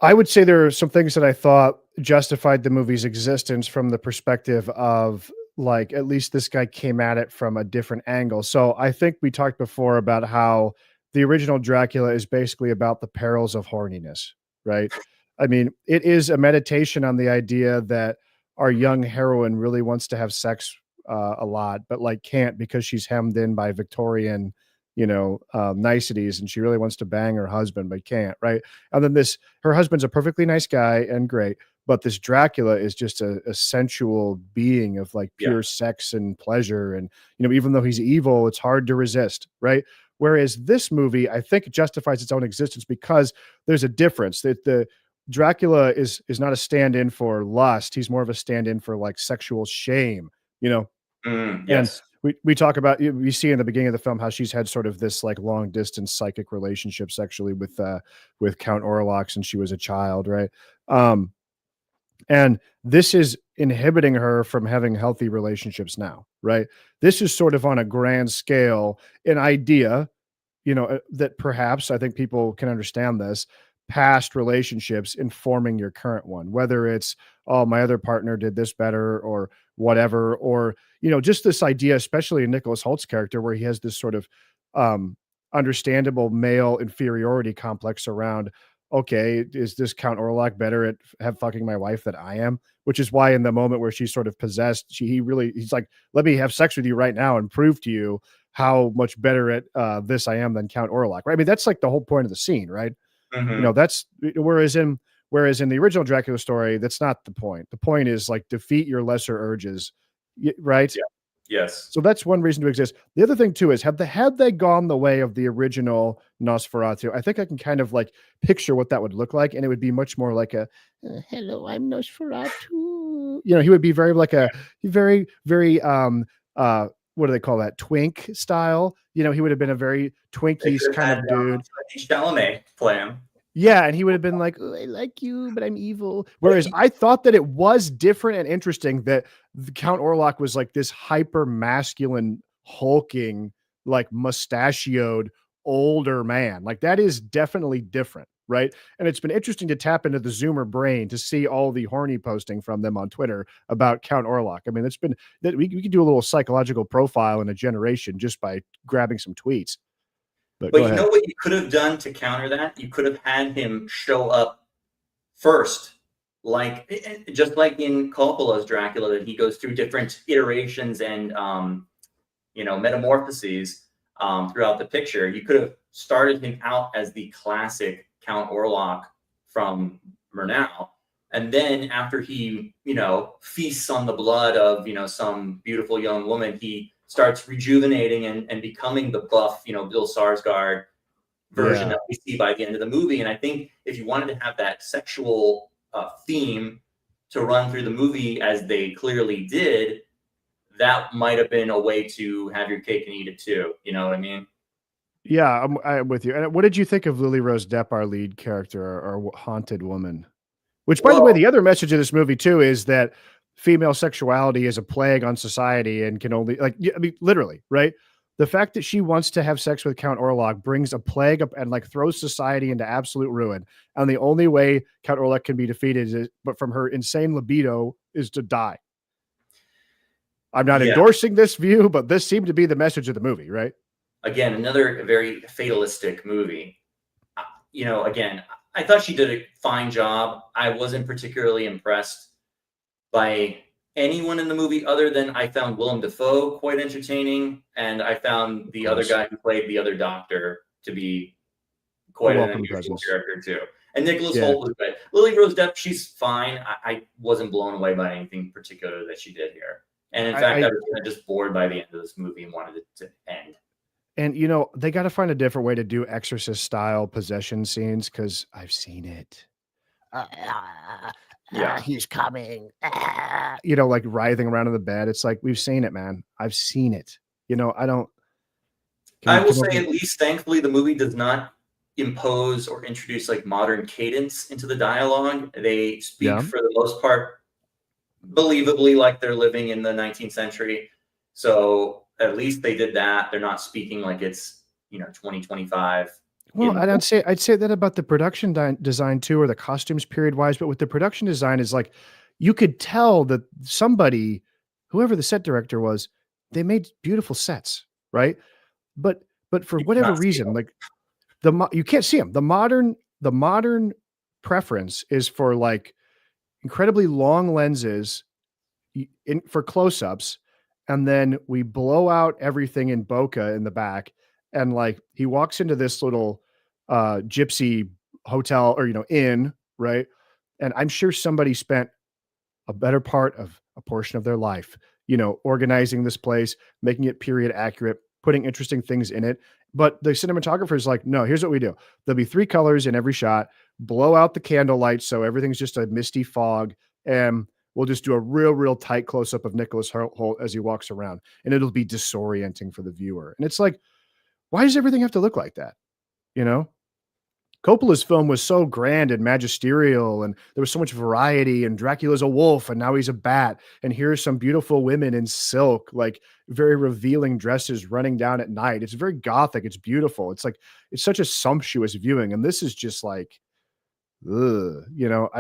I would say there are some things that I thought justified the movie's existence from the perspective of like, at least this guy came at it from a different angle. So I think we talked before about how the original Dracula is basically about the perils of horniness, right? I mean, it is a meditation on the idea that our young heroine really wants to have sex a lot, but like can't because she's hemmed in by Victorian, niceties, and she really wants to bang her husband, but can't, right? And then her husband's a perfectly nice guy and great, but this Dracula is just a sensual being of like pure sex and pleasure. And, even though he's evil, it's hard to resist. Right. Whereas this movie, I think it justifies its own existence because there's a difference that the Dracula is not a stand-in for lust. He's more of a stand-in for like sexual shame, Yes. And we talk about, we see in the beginning of the film how she's had sort of this like long distance psychic relationship sexually with Count Orlok since she was a child. Right. And this is inhibiting her from having healthy relationships now, right? This is sort of on a grand scale, an idea, that perhaps I think people can understand this, past relationships informing your current one, whether it's, oh, my other partner did this better or whatever, or, just this idea, especially in Nicholas Holt's character, where he has this sort of um, understandable male inferiority complex around, okay, is this Count Orlok better at have fucking my wife than I am? Which is why in the moment where she's sort of possessed, he's like, let me have sex with you right now and prove to you how much better at this I am than Count Orlok, right? I mean, that's like the whole point of the scene, right? Mhm. That's whereas in the original Dracula story, that's not the point. The point is like defeat your lesser urges, right? Yeah. Yes. So that's one reason to exist. The other thing too is had they gone the way of the original Nosferatu, I think I can kind of like picture what that would look like, and it would be much more like a hello, I'm Nosferatu. He would be very like a very very what do they call that? Twink style. He would have been a very They twinky could have kind had of dude. Chalamet play him. Yeah, and he would have been like, "Oh, I like you, but I'm evil." Whereas I thought that it was different and interesting that the Count Orlok was like this hyper masculine, hulking, like mustachioed older man. Like that is definitely different, right? And it's been interesting to tap into the Zoomer brain to see all the horny posting from them on Twitter about Count Orlok. I mean, it's been that we could do a little psychological profile in a generation just by grabbing some tweets. But go But you know ahead. what you could have done to counter that? You could have had him show up first, like just like in Coppola's Dracula, that he goes through different iterations and metamorphoses throughout the picture. You could have started him out as the classic Count Orlok from Murnau, and then after he feasts on the blood of some beautiful young woman, he starts rejuvenating and becoming the buff Bill Skarsgård version Yeah. that we see by the end of the movie. And I think if you wanted to have that sexual theme to run through the movie as they clearly did, that might have been a way to have your cake and eat it too. You know what I mean? Yeah, I'm with you. And what did you think of Lily Rose Depp, our lead character, our haunted woman? Which, by the way, Well, the other message of this movie too is that female sexuality is a plague on society and can only I mean, literally, right? The fact that she wants to have sex with Count Orlok brings a plague up and like throws society into absolute ruin. And the only way Count Orlok can be defeated but from her insane libido is to die. I'm not yeah. endorsing this view, but this seemed to be the message of the movie, right? Again, another very fatalistic movie. Again, I thought she did a fine job. I wasn't particularly impressed by anyone in the movie other than I found Willem Dafoe quite entertaining, and I found the other guy who played the other doctor to be quite an Welcome unusual presence. character too. And Nicholas Yeah. Hoult was good. Lily Rose Depp, she's fine. I wasn't blown away by anything particular that she did here. And in fact, I was just bored by the end of this movie and wanted it to end. And they got to find a different way to do exorcist style possession scenes because I've seen it. Yeah. He's coming. Like writhing around in the bed. It's like we've seen it, man. I've seen it. I don't. I will say, at least thankfully, the movie does not impose or introduce like modern cadence into the dialogue. They speak for the most part believably like they're living in the 19th century. So at least they did that. They're not speaking like it's 2025. Well, I'd say that about the production design too, or the costumes period wise. But with the production design, is like you could tell that somebody, whoever the set director was, they made beautiful sets, right? But for whatever reason, like you can't see them. The modern preference is for like incredibly long lenses for close-ups, and then we blow out everything in bokeh in the back, and like he walks into this little gypsy hotel or inn, right? And I'm sure somebody spent a better part of a portion of their life organizing this place, making it period accurate, putting interesting things in it. But the cinematographer is like, no, here's what we do. There'll be 3 colors in every shot, blow out the candle lights so everything's just a misty fog, and we'll just do a real tight close-up of Nicholas Hoult as he walks around, and it'll be disorienting for the viewer. And it's like, why does everything have to look like that? Coppola's film was so grand and magisterial, and there was so much variety. And Dracula's a wolf, and now he's a bat. And here's some beautiful women in silk, like very revealing dresses, running down at night. It's very gothic. It's beautiful. It's like it's such a sumptuous viewing, and this is just like, ugh,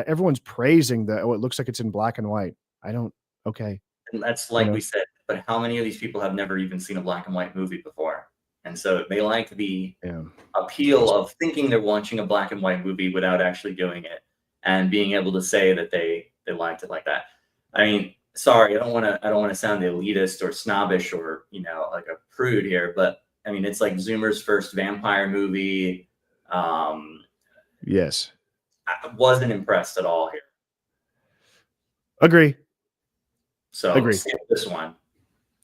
everyone's praising the. Oh, it looks like it's in black and white. I don't. Okay, And that's you like know. we said, but how many of these people have never even seen a black and white movie before? And so they like the Yeah. appeal of thinking they're watching a black and white movie without actually doing it and being able to say that they liked it like that. I mean, sorry, I don't want to sound elitist or snobbish or, like a prude here, but I mean, it's like Zoomer's first vampire movie. Yes. I wasn't impressed at all here. Agree. So Agree. skip this one.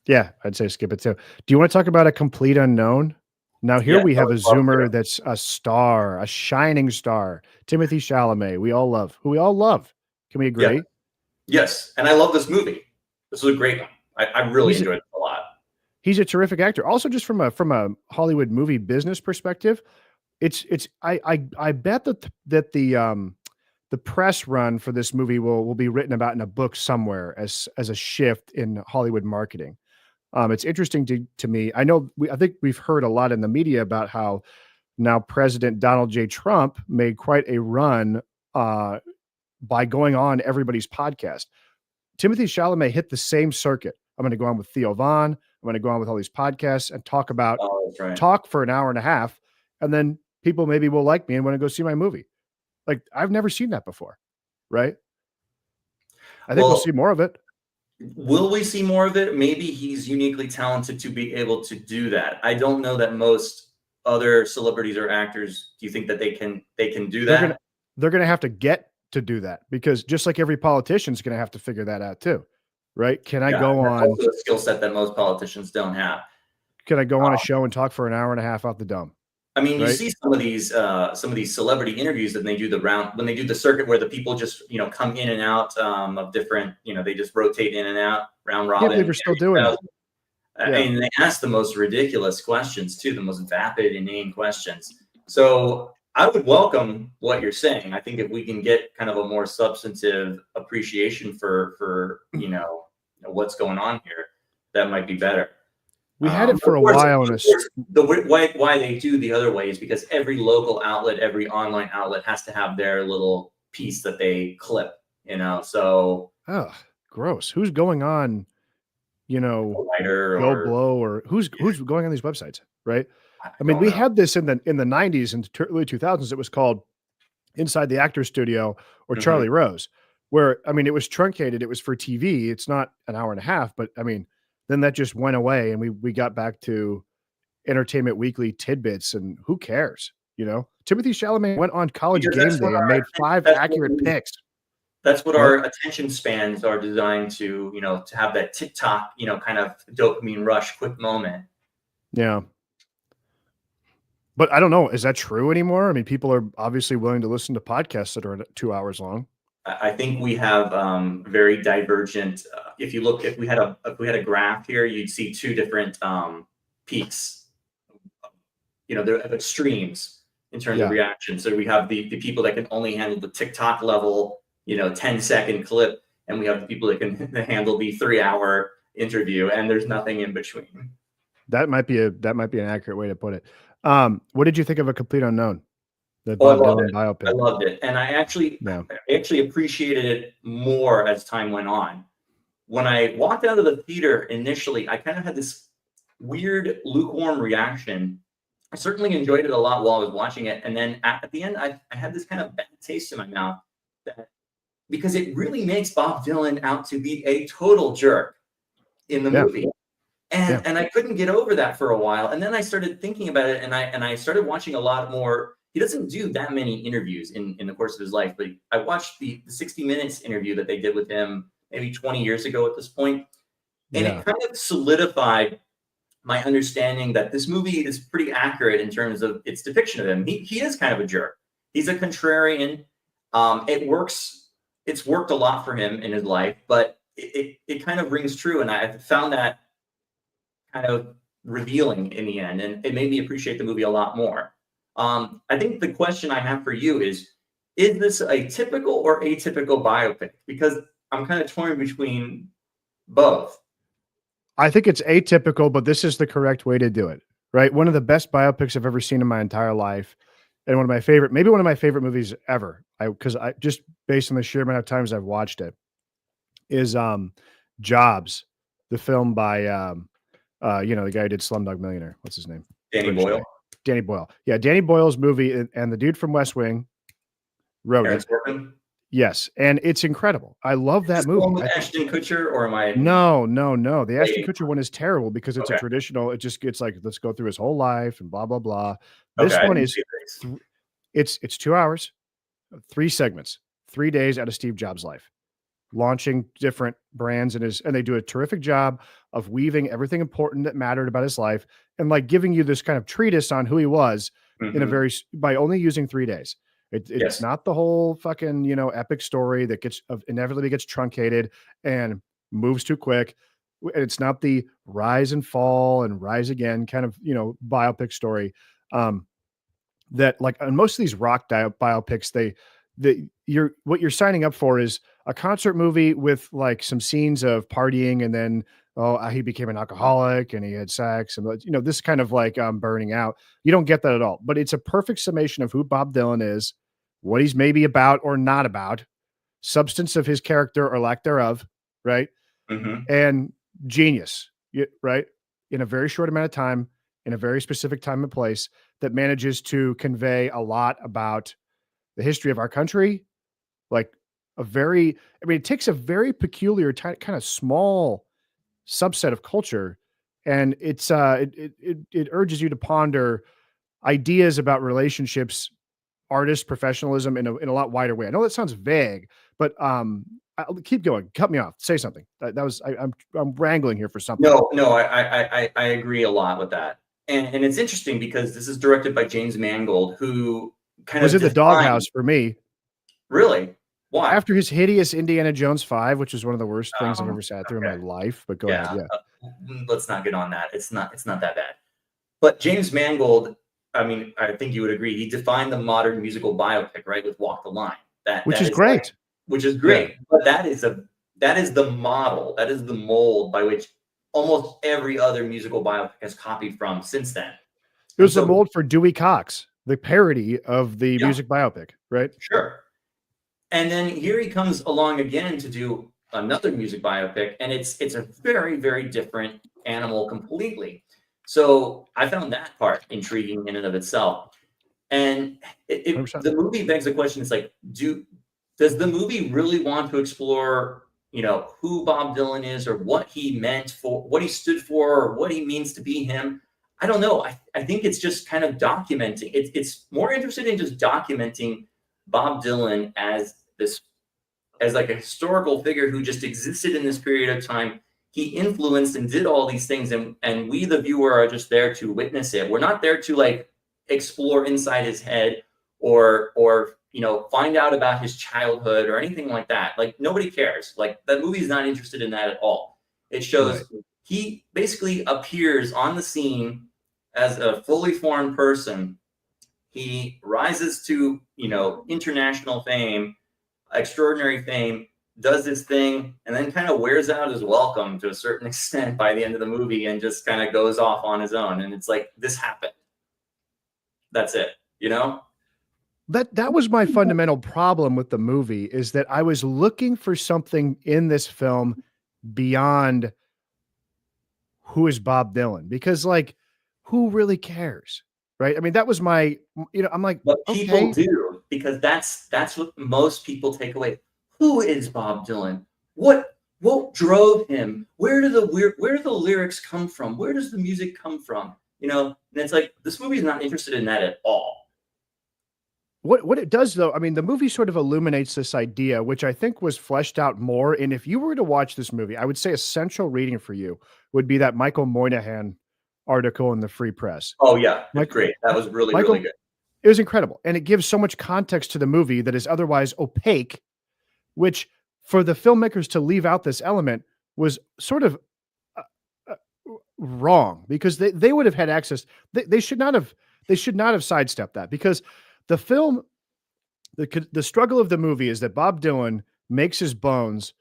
Yeah, I'd say skip it too. Do you want to talk about a complete unknown? Now here Yeah, we I have a would love to. Zoomer that's a star, a shining star. Timothy Chalamet, who we all love. Can we Yeah. agree? Yes. And I love this movie. This was a great one. I really He's enjoyed it a lot. he's a terrific actor. Also, just from a Hollywood movie business perspective, I bet the press run for this movie will be written about in a book somewhere as a shift in Hollywood marketing. It's interesting to me. I think we've heard a lot in the media about how now President Donald J. Trump made quite a run uh, by going on everybody's podcast. Timothy Chalamet hit the same circuit. I'm going to go on with Theo Vaughn. I'm going to go on with all these podcasts and Oh, that's right. talk for an hour and a half, and then people maybe will like me and want to go see my movie. Like I've never seen that before, right? I think we'll Well, see more of it. will we see more of it? Maybe he's uniquely talented to be able to do that. I don't know that most other celebrities or actors. Do you think that they can do They're gonna that? they're gonna have to get to do that because just like every politician's gonna have to figure that out too, right? Yeah, and that's also a skill set that most politicians don't have. Can I go on a Um, show and talk for an hour and a half out the dome, I mean, you right? see some of these celebrity interviews that they do the round when they do the circuit where the people just come in and out of different they just rotate in and out round Can't believe robin we're still doing that. Yeah. and they ask the most ridiculous questions too, the most vapid, inane questions. So I would welcome what you're saying. I think if we can get kind of a more substantive appreciation for what's going on here, that might be better. We had it for Of a course, while of course, why they do the other way is because every local outlet, every online outlet has to have their little piece that they clip. So oh, gross. Who's going on, a writer Joe or Blow or who's going on these websites, right? I I mean, don't we know. had this in the 90s and early 2000s. It was called Inside the Actors Studio or Mhm. Charlie Rose, where I mean, it was truncated. It was for TV. It's not an hour and a half, but I mean, then that just went away, and we got back to Entertainment Weekly tidbits, and who cares? Timothy Chalamet went on College Because Game that's what Day and made 5 that's what accurate we picks. that's what What? our attention spans are designed to have that TikTok, kind of dopamine rush, quick moment. Yeah. But I don't know, is that true anymore? I mean, people are obviously willing to listen to podcasts that are 2 hours long. I think we have very divergent. If we had a graph here, you'd see two different peaks. They're extremes in terms of Yeah. reaction. So we have the people that can only handle the TikTok level, 10-second clip, and we have the people that can handle the 3-hour interview, and there's nothing in between. That might be an accurate way to put it. What did you think of A Complete Unknown? The Oh, I Bob loved Dylan it. I biopic. loved it, and Yeah. I actually appreciated it more as time went on. When I walked out of the theater initially, I kind of had this weird lukewarm reaction. I certainly enjoyed it a lot while I was watching it, and then at the end, I had this kind of bad taste in my mouth that, because it really makes Bob Dylan out to be a total jerk in the Yeah. movie. Yeah. And I couldn't get over that for a while. And then I started thinking about it, and I started watching a lot more. He doesn't do that many interviews in the course of his life, but I watched the 60 Minutes interview that they did with him maybe 20 years ago at this point, and Yeah. it kind of solidified my understanding that this movie is pretty accurate in terms of its depiction of him. He is kind of a jerk. He's a contrarian. It works. It's worked a lot for him in his life, but it kind of rings true. And I found that kind of revealing in the end, and it made me appreciate the movie a lot more. I think the question I have for you is this a typical or atypical biopic? Because I'm kind of torn between both. I think it's atypical, but this is the correct way to do it, right? One of the best biopics I've ever seen in my entire life, and one of my favorite, maybe one of my favorite movies ever. Because I just based on the sheer amount of times I've watched it, is Jobs, the film by the guy who did Slumdog Millionaire. What's his name? Danny British Boyle, guy. Danny Boyle. Yeah, Danny Boyle's movie, and the dude from West Wing wrote Aaron it. Sorkin. Yes, and it's incredible. I love Is that this the one movie. with Ashton Kutcher, or am I No, no, no. The Ashton waiting? Kutcher one is terrible because it's a Okay. traditional. It just gets like, let's go through his whole life and blah blah blah. Okay, This I one didn't is see this. it's 2 hours, 3 segments, 3 days out of Steve Jobs' life, launching different brands and they do a terrific job of weaving everything important that mattered about his life and like giving you this kind of treatise on who he was in a Mhm. by only using 3 days. It's Yes. not the whole fucking, epic story that inevitably gets truncated and moves too quick. It's not the rise and fall and rise again kind of, biopic story. Um, that like on most of these biopics, you're what you're signing up for is a concert movie with like some scenes of partying and then he became an alcoholic and he had sex and this kind of like burning out. You don't get that at all, but it's a perfect summation of who Bob Dylan is, what he's maybe about or not about, substance of his character or lack thereof, right? Mhm. And genius, right? In a very short amount of time, in a very specific time and place, that manages to convey a lot about the history of our country. Like it takes a very peculiar kind of small subset of culture, and it urges you to ponder ideas about relationships, artist professionalism in a lot wider way. I know that sounds vague, but I'll keep going. Cut me off. Say something. That was I'm wrangling here for something. No, no, I agree a lot with that. And it's interesting because this is directed by James Mangold, who kind Was of in the defined doghouse for me really why. after his hideous Indiana Jones 5, which is one of the worst things I've ever sat through in my Okay, life. But go ahead. yeah. Yeah. Let's not get on that. It's not that bad. But James Mangold, I mean, I think you would agree, he defined the modern musical biopic, right, with Walk the Line. That Which that is is like, great. which is Yeah. great. But that is the model, that is the mold by which almost every other musical biopic has copied from since then. It And was the so, mold for Dewey Cox, the parody of the yeah, music biopic, right? sure. And then here he comes along again to do another music biopic, and it's a very, very different animal completely. So I found that part intriguing in and of itself. And 100%. the movie begs the question, it's like, does the movie really want to explore, who Bob Dylan is, or what he meant for, what he stood for, or what he means to be him? I don't know. I think it's just kind of documenting. It's more interested in just documenting Bob Dylan as like a historical figure who just existed in this period of time. He influenced and did all these things, and we, the viewer, are just there to witness it. We're not there to like explore inside his head or find out about his childhood or anything like that. Like nobody cares. Like that movie is not interested in that at all. It Right. shows he basically appears on the scene as a fully formed person. He rises to international fame, extraordinary fame, does this thing, and then kind of wears out his welcome to a certain extent by the end of the movie and just kind of goes off on his own. And it's like, this happened. That's it, you know? That was my fundamental problem with the movie is that I was looking for something in this film beyond who is Bob Dylan because like who really cares? Right? I mean, that was my I'm like, But people okay, do, because that's what most people take away. Who is Bob Dylan? What drove him? Where do the lyrics come from? Where does the music come from? And it's like this movie is not interested in that at all. what it does though, I mean, the movie sort of illuminates this idea, which I think was fleshed out more. And if you were to watch this movie, I would say a central reading for you would be that Michael Moynihan article in the Free Press. Oh yeah, it's Mike, great. That was really, really Michael, good. it was incredible. And it gives so much context to the movie that is otherwise opaque, which for the filmmakers to leave out this element was sort of uh, wrong because they would have had access. They should not have. they should not have sidestepped that, because the film, the struggle of the movie is that Bob Dylan makes his bones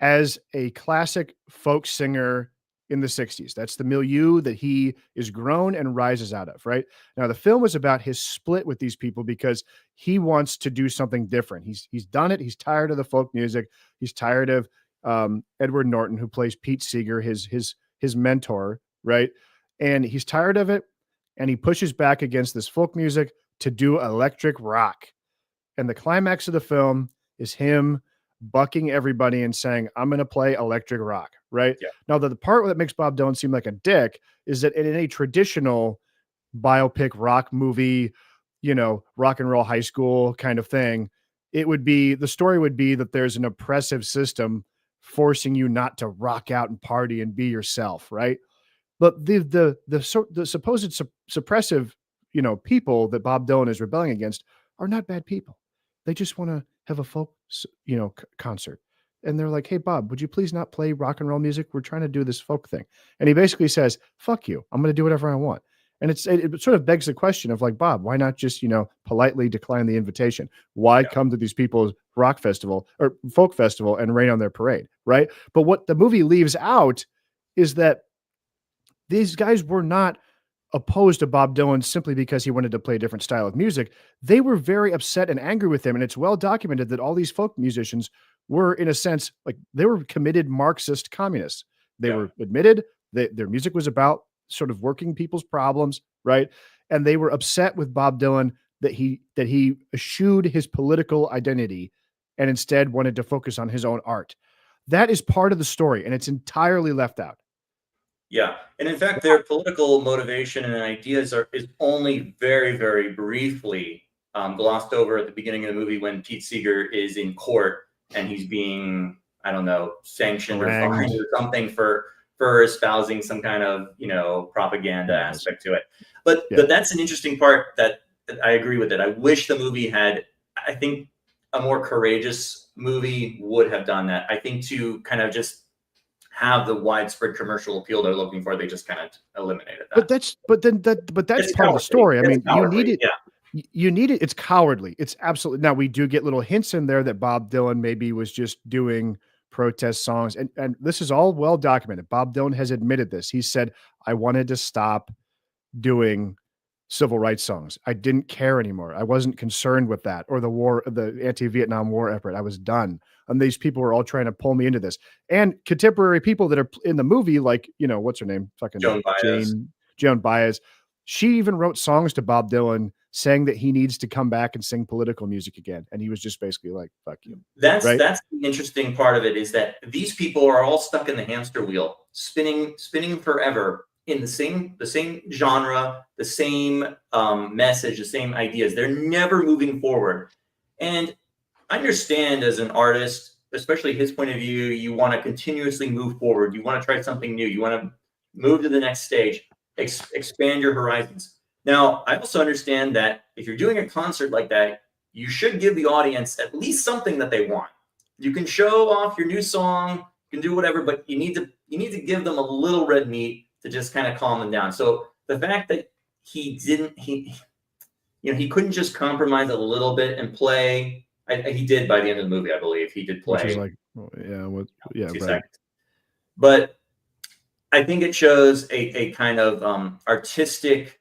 as a classic folk singer in the 60s. That's the milieu that he is grown and rises out of, right? Now, the film is about his split with these people because he wants to do something different. He's done it. He's tired of the folk music. He's tired of Edward Norton, who plays Pete Seeger, his mentor, right? And he's tired of it, and he pushes back against this folk music to do electric rock. And the climax of the film is him bucking everybody and saying, I'm going to play electric rock, right? Yeah. Now, the part that makes Bob Dylan seem like a dick is that in a traditional biopic rock movie, rock and roll high school kind of thing, the story would be that there's an oppressive system forcing you not to rock out and party and be yourself, right? But the supposed suppressive, people that Bob Dylan is rebelling against are not bad people. They just want to have a folk, concert. And they're like, hey, Bob, would you please not play rock and roll music? We're trying to do this folk thing. And he basically says, fuck you. I'm going to do whatever I want. And it sort of begs the question of like, Bob, why not just, politely decline the invitation? Why come to these people's rock festival or folk festival and rain on their parade, right? But what the movie leaves out is that these guys were not opposed to Bob Dylan simply because he wanted to play a different style of music. They were very upset and angry with him. And it's well documented that all these folk musicians were, in a sense, like they were committed Marxist communists. They were admitted that their music was about sort of working people's problems, right? And they were upset with Bob Dylan that he eschewed his political identity and instead wanted to focus on his own art. That is part of the story, and it's entirely left out. Yeah, and in fact, their political motivation and ideas is only very, very briefly glossed over at the beginning of the movie when Pete Seeger is in court and he's being, I don't know, sanctioned or fined or something for espousing some kind of propaganda aspect to it. But that's an interesting part that I agree with it. I wish the movie had, I think, a more courageous movie would have done that. I think to kind of just have the widespread commercial appeal they're looking for, they just kind of eliminated that. But that's part of the story. I mean, you need it. Yeah. You need it. It's cowardly. It's absolutely. Now we do get little hints in there that Bob Dylan maybe was just doing protest songs, and this is all well documented. Bob Dylan has admitted this. He said, "I wanted to stop doing civil rights songs. I didn't care anymore. I wasn't concerned with that or the anti-Vietnam War effort. I was done." And these people were all trying to pull me into this. And contemporary people that are in the movie, like, what's her name? Fucking Joan Baez. She even wrote songs to Bob Dylan saying that he needs to come back and sing political music again. And he was just basically like, fuck you. That's the interesting part of it, is that these people are all stuck in the hamster wheel, spinning forever in the same genre, the same message, the same ideas. They're never moving forward. And I understand, as an artist, especially his point of view, you want to continuously move forward. You want to try something new. You want to move to the next stage, expand your horizons. Now, I also understand that if you're doing a concert like that, you should give the audience at least something that they want. You can show off your new song, you can do whatever, but you need to give them a little red meat to just kind of calm them down. So the fact that he couldn't just compromise a little bit and play. He did by the end of the movie, I believe. He did play. Which is like, right. Seconds. But I think it shows a kind of artistic,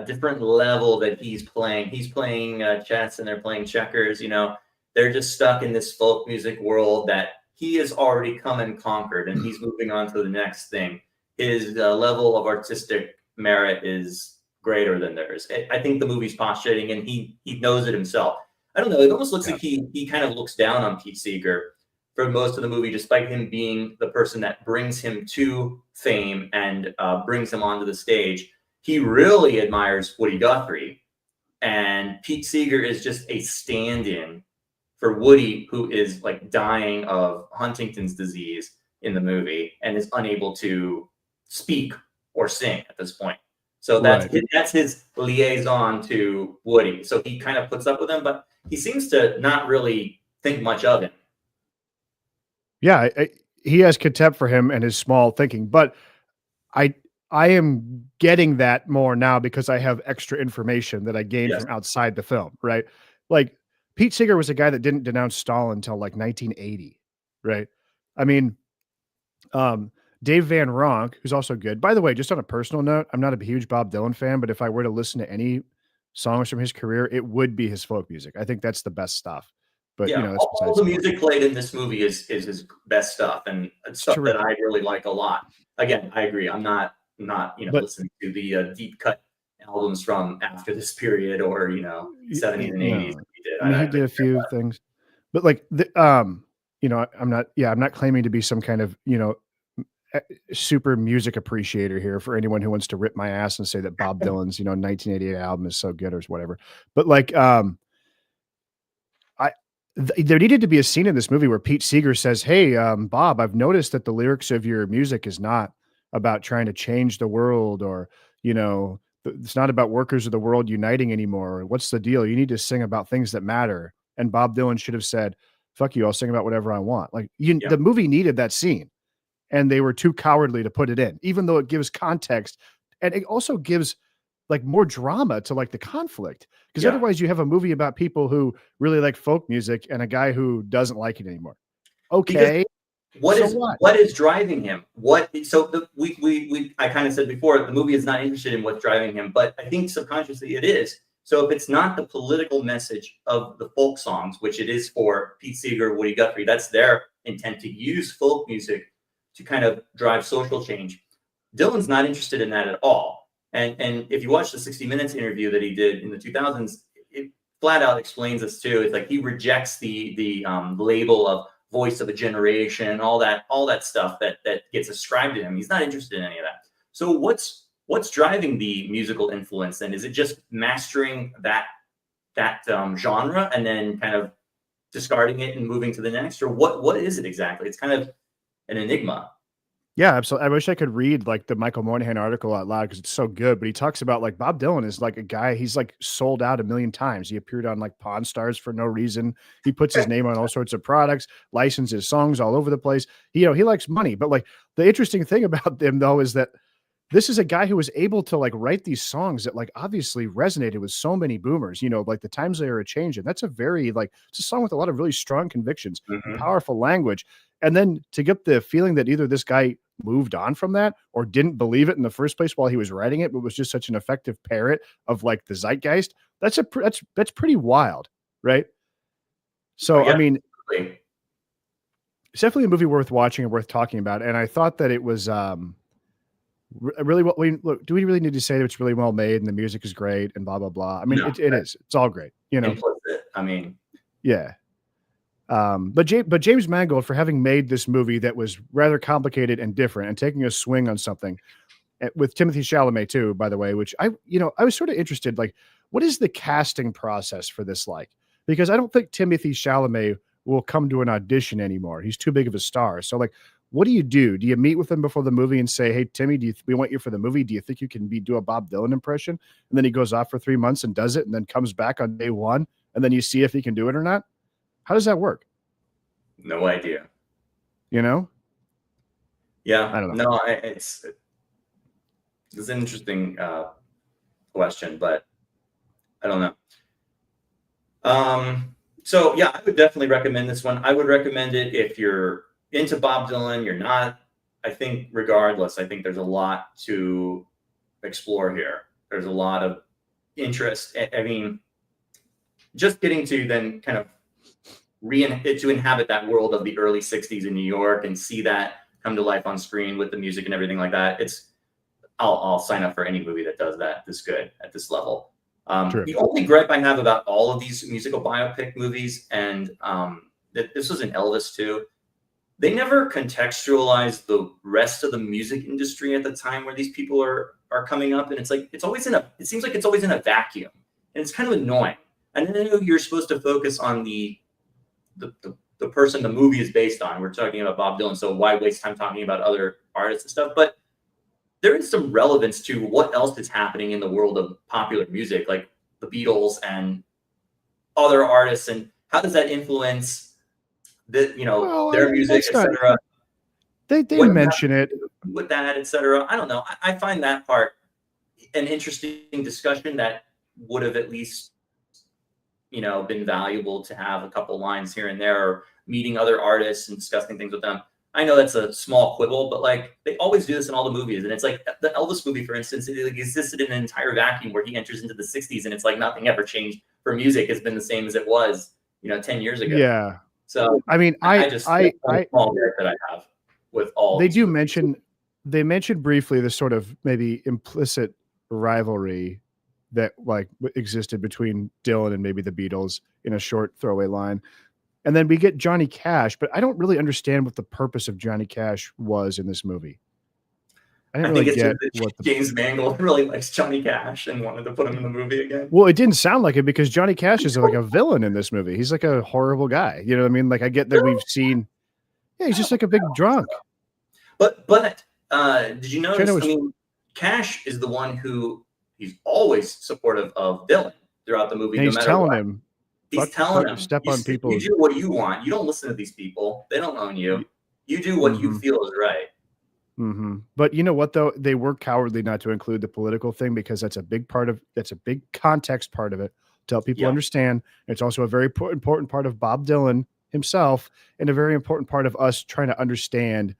different level that he's playing. He's playing chess and they're playing checkers. They're just stuck in this folk music world that he has already come and conquered, and he's moving on to the next thing. His level of artistic merit is greater than theirs. I think the movie's postulating, and he knows it himself. I don't know. It almost looks like he kind of looks down on Pete Seeger for most of the movie, despite him being the person that brings him to fame and brings him onto the stage. He really admires Woody Guthrie, and Pete Seeger is just a stand-in for Woody, who is like dying of Huntington's disease in the movie and is unable to speak or sing at this point. So that's his liaison to Woody. So he kind of puts up with him, but he seems to not really think much of him. Yeah, he has contempt for him and his small thinking. But I I am getting that more now because I have extra information that I gained Yes. from outside the film, right? Like Pete Seeger was a guy that didn't denounce Stalin until like 1980, right? I mean, um, Dave Van Ronk, who's also good. By the way, just on a personal note, I'm not a huge Bob Dylan fan, but if I were to listen to any songs from his career, it would be his folk music. I think that's the best stuff. But you Yeah, know, that's all besides the the point. music played in this movie is his best stuff, and it's It's stuff that I terrific. really like a lot. Again, I agree. I'm not But listening to the deep cut albums from after this period or 70s and 80s no, that he did. I mean, he I did a few things, but like you know, I'm not claiming to be some kind of, eh, super music appreciator here for anyone who wants to rip my ass and say that Bob Dylan's, 1988 album is so good or whatever. But like, I there needed to be a scene in this movie where Pete Seeger says, "Hey, Bob, I've noticed that the lyrics of your music is not about trying to change the world or, it's not about workers of the world uniting anymore. What's the deal? You need to sing about things that matter." And Bob Dylan should have said, "Fuck you, I'll sing about whatever I want." Like Yeah, the movie needed that scene and they were too cowardly to put it in, even though it gives context and it also gives like more drama to like the conflict. Because yeah. otherwise, you have a movie about people who really like folk music and a guy who doesn't like it anymore. Because Okay, what so is what? what is driving him? We I kind of said before the movie is not interested in what's driving him, but I think subconsciously it is. So if it's not the political message of the folk songs, which it is for Pete Seeger, Woody Guthrie, that's their intent to use folk music to kind of drive social change. Dylan's not interested in that at all. And if you watch the 60 Minutes interview that he did in the 2000s, it flat out explains this too. It's like he rejects the label of voice of a generation, all that stuff that gets ascribed to him. He's not interested in any of that. So what's driving the musical influence then? Is it just mastering that genre and then kind of discarding it and moving to the next, or what is it exactly? It's kind of an enigma. Yeah, absolutely. I wish I could read like the Michael Moynihan article out loud because it's so good. But he talks about like Bob Dylan is like a guy, he's like sold out a million times. He appeared on like Pawn Stars for no reason. He puts his name on all sorts of products, licenses songs all over the place. He likes money. But like the interesting thing about him though is that this is a guy who was able to like write these songs that like obviously resonated with so many boomers, like the times they are changing. That's a very like it's a song with a lot of really strong convictions and Mhm. powerful language. And then to get the feeling that either this guy moved on from that or didn't believe it in the first place while he was writing it, but was just such an effective parrot of like the zeitgeist. That's pretty wild, right? Oh So I yeah, mean, absolutely. it's definitely a movie worth watching and worth talking about. And I thought that it was really well. Look, do we really need to say that it's really well made and the music is great and blah blah blah? I mean, No, it is. It's all great, implicit. I mean, Yeah. But James Mangold for having made this movie that was rather complicated and different and taking a swing on something with Timothy Chalamet too, by the way, which I was sort of interested, like, what is the casting process for this like? Because I don't think Timothy Chalamet will come to an audition anymore. He's too big of a star. So like, what do you do? Do you meet with him before the movie and say, "Hey, Timmy, we want you for the movie. Do you think you can do a Bob Dylan impression?" And then he goes off for 3 months and does it, and then comes back on day one, and then you see if he can do it or not. How does that work? no idea. You know? Yeah, I don't know. no, it's an interesting question, but I don't know. So yeah, I would definitely recommend this one. I would recommend it if you're into Bob Dylan. You're not. I think regardless, I think there's a lot to explore here. There's a lot of interest. I mean, just getting to then kind of to inhabit that world of the early 60s in New York and see that come to life on screen with the music and everything like that. I'll sign up for any movie that does that this good at this level. The Terrific. only gripe I have about all of these musical biopic movies, and that this was in Elvis too, they never contextualize the rest of the music industry at the time where these people are coming up, and it's like it seems like it's always in a vacuum, and it's kind of annoying. And then you're supposed to focus on the person the movie is based on. We're talking about Bob Dylan, so why waste time talking about other artists and stuff? But there is some relevance to what else is happening in the world of popular music, like the Beatles and other artists, and how does that influence Well, their music, that's not etc. they What mention it. with that, etc. I don't know. I find that part an interesting discussion that would have at least, been valuable to have a couple lines here and there, or meeting other artists and discussing things with them. I know that's a small quibble, but like they always do this in all the movies. And it's like the Elvis movie, for instance, it like existed in an entire vacuum where he enters into the 60s, and it's like nothing ever changed for music, has been the same as it was, 10 years ago. Yeah. So I mean, I just small merit that I have with all they these do movies. mention briefly the sort of maybe implicit rivalry that like existed between Dylan and maybe the Beatles in a short throwaway line. And then we get Johnny Cash, but I don't really understand what the purpose of Johnny Cash was in this movie. I didn't I really think it's get just that what the James Mangold really likes Johnny Cash and wanted to put him in the movie again. Well, it didn't sound like it because Johnny Cash is like a villain in this movie. He's like a horrible guy. You know what I mean? Like I get that we've seen he's just like a big drunk. But did you notice? I mean, Cash is the one who he's always supportive of Dylan throughout the movie, and no he's matter telling what. him, He's telling him, step on people. You do what you want. You don't listen to these people. They don't own you. You do what you feel is right. Mm-hmm. But you know what, though? They were cowardly not to include the political thing because that's a big context part of it to help people understand. It's also a very important part of Bob Dylan himself and a very important part of us trying to understand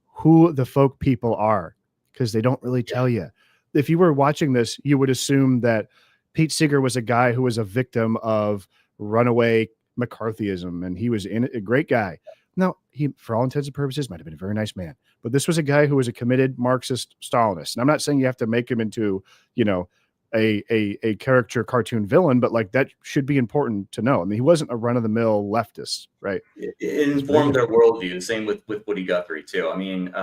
who the folk people are, because they don't really tell you. If you were watching this, you would assume that Pete Seeger was a guy who was a victim of runaway McCarthyism, and he was a great guy. No, he, for all intents and purposes, might have been a very nice man. But this was a guy who was a committed Marxist Stalinist. And I'm not saying you have to make him into, a caricature cartoon villain, but like that should be important to know. I mean, he wasn't a run-of-the-mill leftist, right? It informed their worldview. Same with Woody Guthrie too. I mean,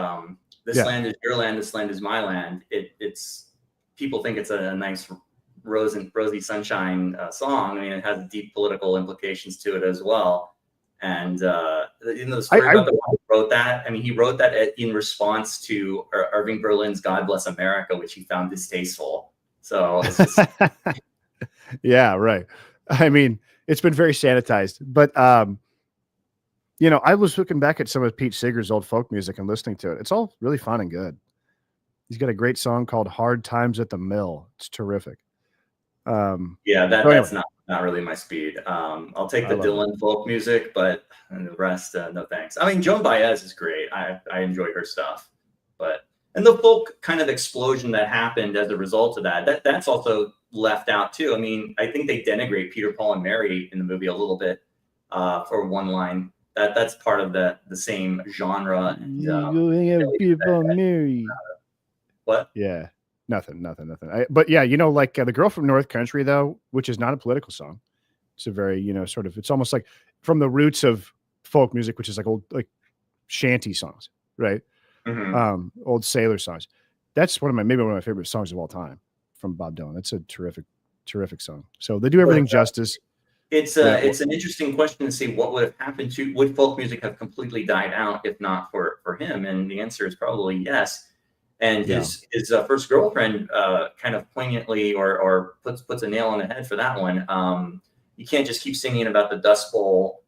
this land is your land. This land is my land. It's people think it's a nice rosy sunshine song. I mean, it has deep political implications to it as well. And the story about the one who wrote that, I mean, he wrote that in response to Irving Berlin's "God Bless America," which he found distasteful. So it's just yeah, right. I mean, it's been very sanitized, but I was looking back at some of Pete Seeger's old folk music and listening to it. It's all really fun and good. He's got a great song called "Hard Times at the Mill." It's terrific. That's not really my speed. I'll take the Dylan folk music, but the rest, no thanks. I mean, Joan Baez is great. I enjoy her stuff, and the folk kind of explosion that happened as a result of that's also left out too. I mean, I think they denigrate Peter, Paul, and Mary in the movie a little bit for one line. That's part of the same genre. And, Peter, Paul, and Mary. What? Yeah. Nothing. But yeah, the Girl from North Country, though, which is not a political song. It's a very, it's almost like from the roots of folk music, which is like old, like shanty songs, right? Mm-hmm. Old sailor songs. That's maybe one of my favorite songs of all time from Bob Dylan. It's a terrific song. So they do everything justice. It's an interesting question to see what would have happened to, would folk music have completely died out if not for him? And the answer is probably yes. And his first girlfriend kind of poignantly or puts a nail on the head for that one. You can't just keep singing about the Dust Bowl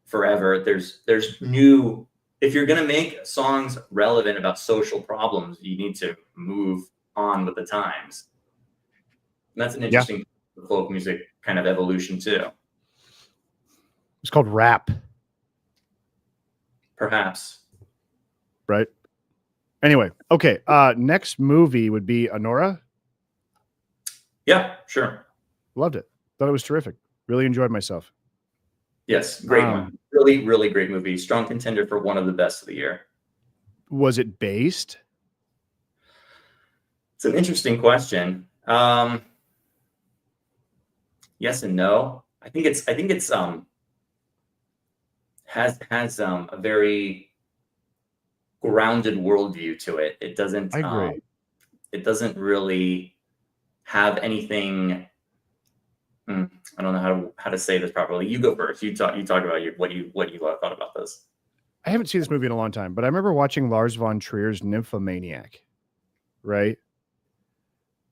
forever. There's new, if you're going to make songs relevant about social problems, you need to move on with the times. And that's an interesting folk music kind of evolution too. It's called rap. Perhaps. Right. Anyway, okay. Next movie would be Anora. Yeah, sure. Loved it. Thought it was terrific. Really enjoyed myself. Yes, great one. Really, really great movie. Strong contender for one of the best of the year. Was it based? It's an interesting question. Yes and no. I think it's has a very grounded worldview to it. It doesn't. I agree. It doesn't really have anything. I don't know how to say this properly. You go first. You talk about what you thought about this. I haven't seen this movie in a long time, but I remember watching Lars von Trier's Nymphomaniac, right?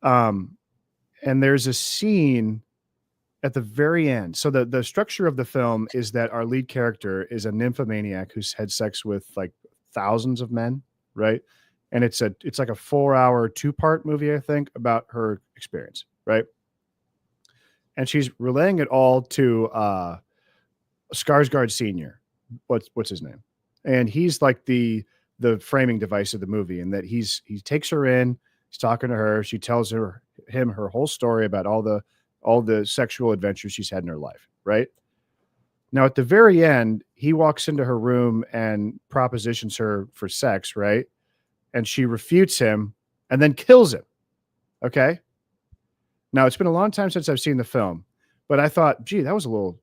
And there's a scene at the very end. So the structure of the film is that our lead character is a nymphomaniac who's had sex with like thousands of men, right? and it's like a 4-hour 2-part movie, I think, about her experience, right? And she's relaying it all to Skarsgård Senior. What's his name? And he's like the framing device of the movie, and that he takes her in, he's talking to her, she tells him her whole story about all the sexual adventures she's had in her life, right? Now at the very end, he walks into her room and propositions her for sex, right? And she refutes him and then kills him. Okay? Now it's been a long time since I've seen the film, but I thought, gee, that was a little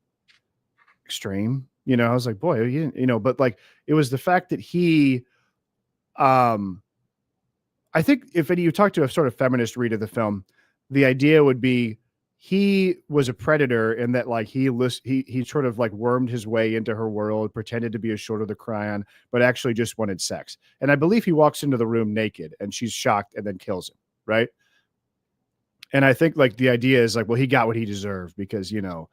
extreme. You know, I was like, boy, you didn't, you know, but like it was the fact that he I think if you talk to a sort of feminist read of the film, the idea would be he was a predator in that like he sort of like wormed his way into her world, pretended to be a shoulder to cry on, but actually just wanted sex. And I believe he walks into the room naked and she's shocked and then kills him, right? And I think like the idea is like, well, he got what he deserved because, you know,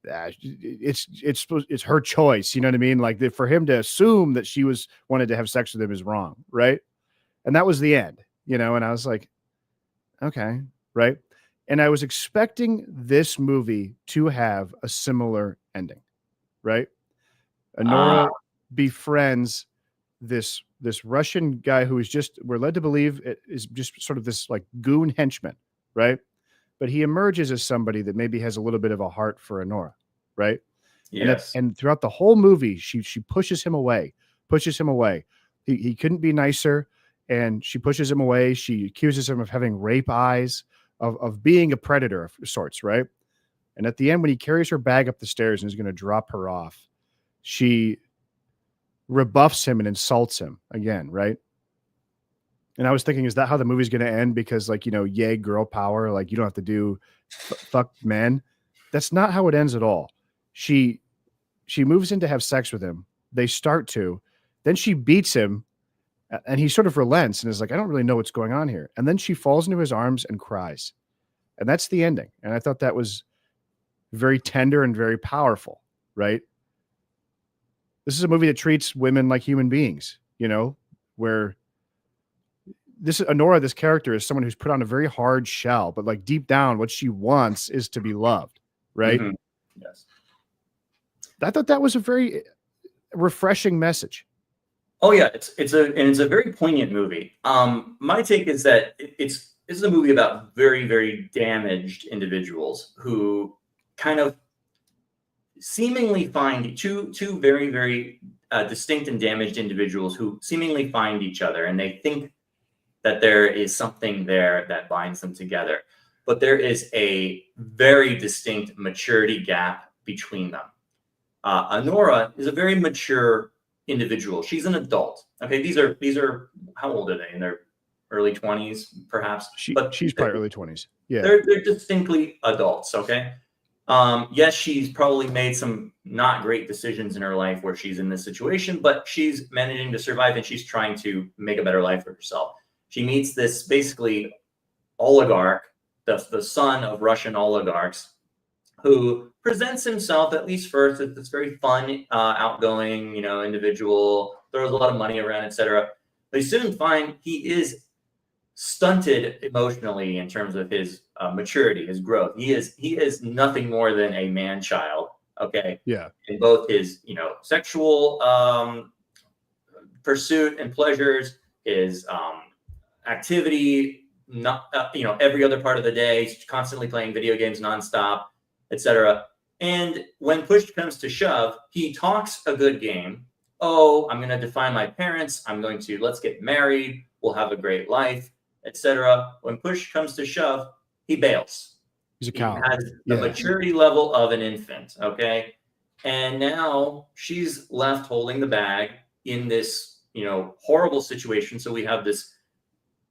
it's her choice. You know what I mean? Like for him to assume that she wanted to have sex with him is wrong. Right. And that was the end, you know? And I was like, okay. Right. And I was expecting this movie to have a similar ending. Right. Anora befriends this Russian guy who is we're led to believe it is just sort of this like goon henchman. Right. But he emerges as somebody that maybe has a little bit of a heart for Anora, right? Yes. And throughout the whole movie, she pushes him away. He couldn't be nicer, and she pushes him away. She accuses him of having rape eyes, of being a predator of sorts, right? And at the end, when he carries her bag up the stairs and is going to drop her off, she rebuffs him and insults him again, right? And I was thinking, is that how the movie's going to end? Because like, you know, yay, girl power. Like you don't have to do fuck men. That's not how it ends at all. She moves in to have sex with him. They start to, then she beats him and he sort of relents and is like, I don't really know what's going on here. And then she falls into his arms and cries. And that's the ending. And I thought that was very tender and very powerful, right? This is a movie that treats women like human beings, you know, where Anora, this character, is someone who's put on a very hard shell, but like deep down, what she wants is to be loved, right? Mm-hmm. Yes. I thought that was a very refreshing message. Oh yeah, it's a very poignant movie. My take is that this is a movie about very, very damaged individuals who kind of seemingly find two very, very distinct and damaged individuals who seemingly find each other, and they think that there is something there that binds them together. But there is a very distinct maturity gap between them. Anora is a very mature individual. She's an adult. Okay, these are how old are they? In their early 20s, perhaps. She's probably early 20s. Yeah, they're distinctly adults. Okay. Yes, she's probably made some not great decisions in her life where she's in this situation, but she's managing to survive and she's trying to make a better life for herself. She meets this basically oligarch, the son of Russian oligarchs, who presents himself, at least first, as this very fun, outgoing, you know, individual, throws a lot of money around, etc. They soon find he is stunted emotionally in terms of his maturity, his growth. He is nothing more than a man child. Okay. Yeah. In both his, you know, sexual pursuit and pleasures, his activity, not you know, every other part of the day, he's constantly playing video games nonstop, etc. And when push comes to shove, he talks a good game. Oh, I'm going to defy my parents. Let's get married. We'll have a great life, etc. When push comes to shove, he bails. He's a coward. He has the maturity level of an infant. Okay. And now she's left holding the bag in this, you know, horrible situation. So we have this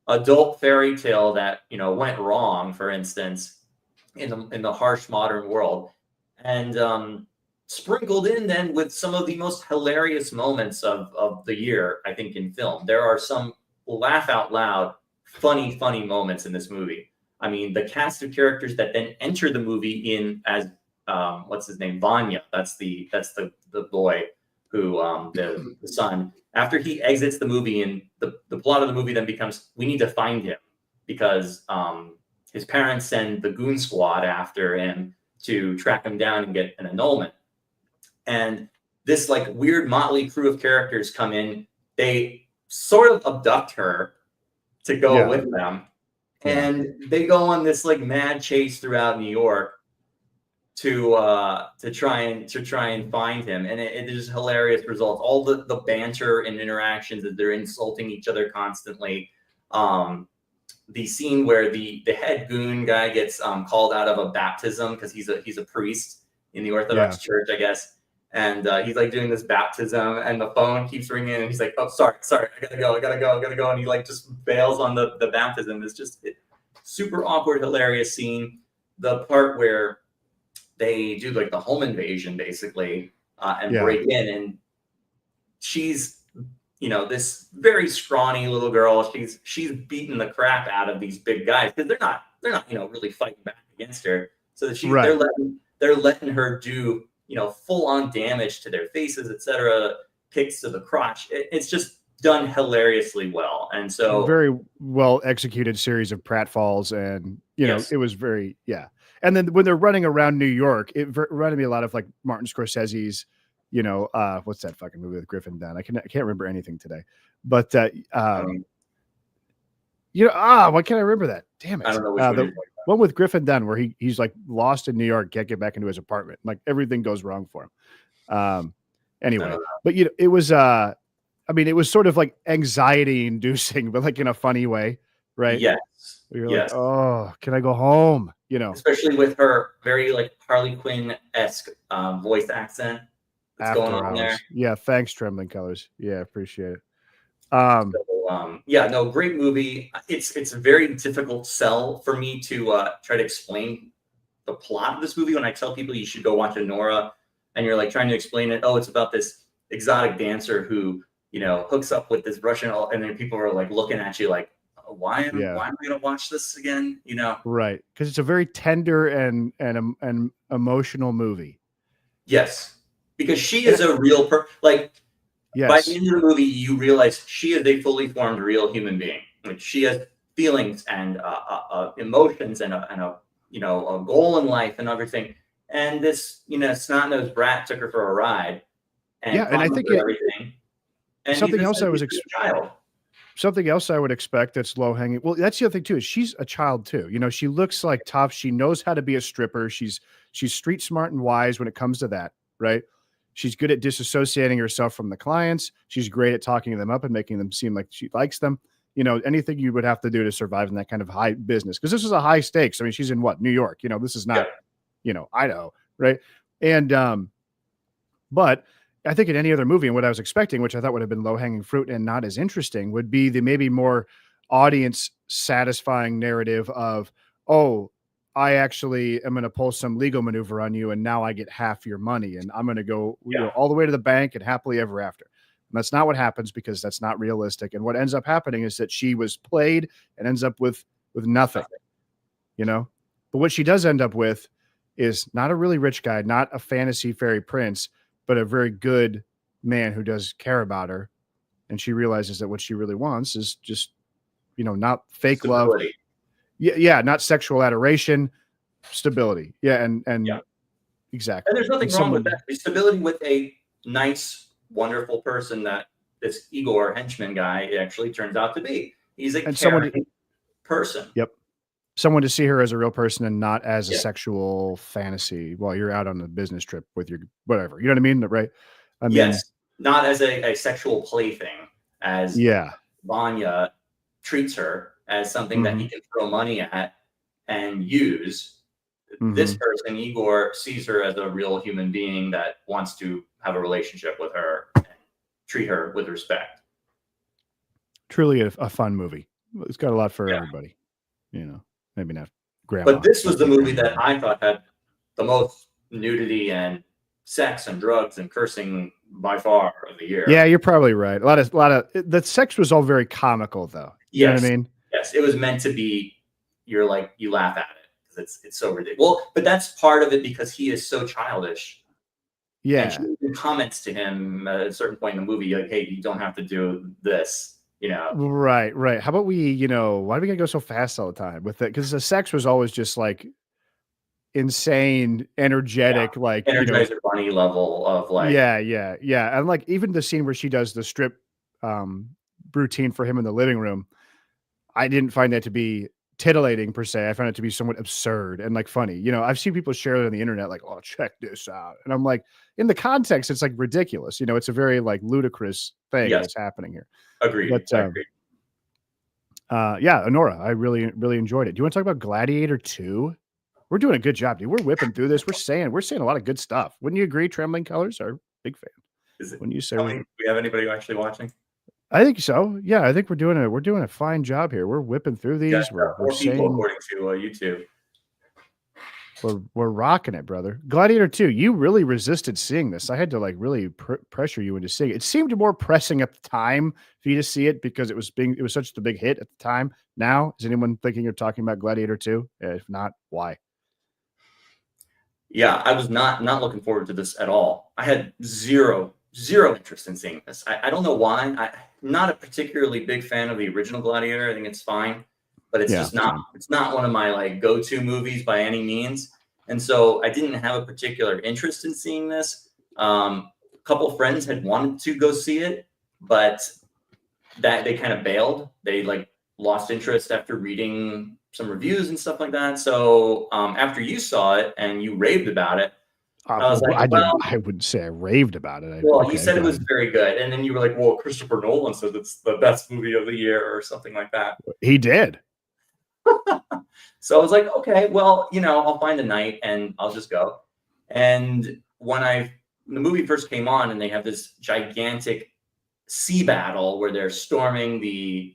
adult fairy tale that, you know, went wrong, for instance, in the harsh modern world, and sprinkled in then with some of the most hilarious moments of the year, I think, in film. There are some laugh out loud, funny moments in this movie. I mean, the cast of characters that then enter the movie in as what's his name, Vanya. That's the boy who the son, after he exits the movie, and the plot of the movie then becomes, we need to find him because his parents send the goon squad after him to track him down and get an annulment. And this like weird motley crew of characters come in. They sort of abduct her to go with them. And they go on this like mad chase throughout New York to try and find him, and it is hilarious results. All the banter and interactions that they're insulting each other constantly. The scene where the head goon guy gets called out of a baptism because he's a priest in the Orthodox Church, I guess, and he's like doing this baptism, and the phone keeps ringing, and he's like, "Oh, sorry, I gotta go," and he like just bails on the baptism. It's just super awkward, hilarious scene. The part where they do like the home invasion basically and break in, and she's this very scrawny little girl. She's beating the crap out of these big guys because they're not really fighting back against her. So that they're letting her do full on damage to their faces, etc. Kicks to the crotch. It's just done hilariously well, and so very well executed series of pratfalls, and it was very And then when they're running around New York, it reminded me a lot of like Martin Scorsese's, what's that fucking movie with Griffin Dunn? I can't remember anything today, but why can't I remember that? Damn it! I don't know which one with Griffin Dunn where he's like lost in New York, can't get back into his apartment, like everything goes wrong for him. Anyway, but it was it was sort of like anxiety inducing, but like in a funny way, right? Yes. You're like, oh, can I go home? Especially with her very like Harley Quinn-esque voice accent that's going on there. Yeah, thanks, Trembling Colors. Yeah, appreciate it. Great movie. It's a very difficult sell for me to try to explain the plot of this movie when I tell people you should go watch Anora, and you're like trying to explain it. Oh, it's about this exotic dancer who hooks up with this Russian, and then people are like looking at you like, why am I going to watch this again? Right, because it's a very tender and emotional movie. Yes, because she is a real by the end of the movie, you realize she is a fully formed real human being. Like she has feelings and emotions and a goal in life and everything. And this snot-nosed brat took her for a ride. And and I think everything. And something else I was something else I would expect that's low hanging. Well, that's the other thing too, is she's a child too. She looks like tough. She knows how to be a stripper. She's street smart and wise when it comes to that, right? She's good at disassociating herself from the clients. She's great at talking them up and making them seem like she likes them. Anything you would have to do to survive in that kind of high business. Because this is a high stakes. I mean, she's in New York. This is not, Idaho, right? And but I think in any other movie, and what I was expecting, which I thought would have been low hanging fruit and not as interesting, would be the maybe more audience satisfying narrative of, oh, I actually am going to pull some legal maneuver on you, and now I get half your money, and I'm going to go all the way to the bank and happily ever after. And that's not what happens, because that's not realistic. And what ends up happening is that she was played and ends up with nothing, But what she does end up with is not a really rich guy, not a fantasy fairy prince, but a very good man who does care about her. And she realizes that what she really wants is just, not fake stability. Love. Yeah. Not sexual adoration, stability. Yeah. And exactly. And there's nothing wrong with that. Stability with a nice, wonderful person that this Igor henchman guy actually turns out to be. He's a caring person. Yep. Someone to see her as a real person and not as a sexual fantasy while you're out on a business trip with your whatever. You know what I mean? Right? I mean, not as a sexual plaything, as Vanya treats her as something that he can throw money at and use. This person, Igor, sees her as a real human being that wants to have a relationship with her and treat her with respect. Truly a fun movie. It's got a lot for everybody, Maybe not grandma. But this was the movie that I thought had the most nudity and sex and drugs and cursing by far of the year. Yeah, you're probably right. A lot of the sex was all very comical, though. You know what I mean? Yes, it was meant to be. You laugh at it because it's so ridiculous. Well, but that's part of it because he is so childish. And she Yeah. even comments to him at a certain point in the movie, like, "Hey, you don't have to do this," you know? Right, right. How about we, why do we gotta go so fast all the time with it? Because the sex was always just like insane, Yeah. energetic, like, Energizer Bunny level of like, yeah, yeah, yeah. And like even the scene where she does the strip um routine for him in the living room, I didn't find that to be titillating per se. I found it to be somewhat absurd and like funny. I've seen people share it on the internet, like, "Oh, check this out." And I'm like, in the context, it's like ridiculous. It's a very like ludicrous thing yes, that's happening here. agreed, But agreed. yeah, Anora, I really, really enjoyed it. Do you want to talk about Gladiator 2? We're doing a good job, dude. We're whipping through this. We're saying a lot of good stuff. Wouldn't you agree? Trembling Colors are big fan. Is it, When you say tell me, do we have anybody actually watching? I think so. Yeah, I think we're doing a fine job here. We're whipping through We got these. We're 4 people saying according to YouTube. we're rocking it, brother. Gladiator 2, you really resisted seeing this. I had to like really pressure you into seeing it. It seemed more pressing at the time for you to see it because it was such the big hit at the time. Now, is anyone thinking you're talking about Gladiator 2? If not, why? Yeah, I was not looking forward to this at all. I had zero interest in seeing this. I don't know why. I'm not a particularly big fan of the original Gladiator. I think it's fine, but it's Yeah, just not same. it's not one of my like go-to movies by any means. And so I didn't have a particular interest in seeing this. A couple friends had wanted to go see it, but that they kind of bailed. They like lost interest after reading some reviews and stuff like that. So after you saw it and you raved about it, I was like, I well, didn't. I wouldn't say I raved about it. you Okay, said go it was ahead. very good, and then you were like, well, Christopher Nolan said it's the best movie of the year or something like that. He did. So I was like, okay, well, I'll find a night and I'll just go. And the movie first came on, and they have this gigantic sea battle where they're storming the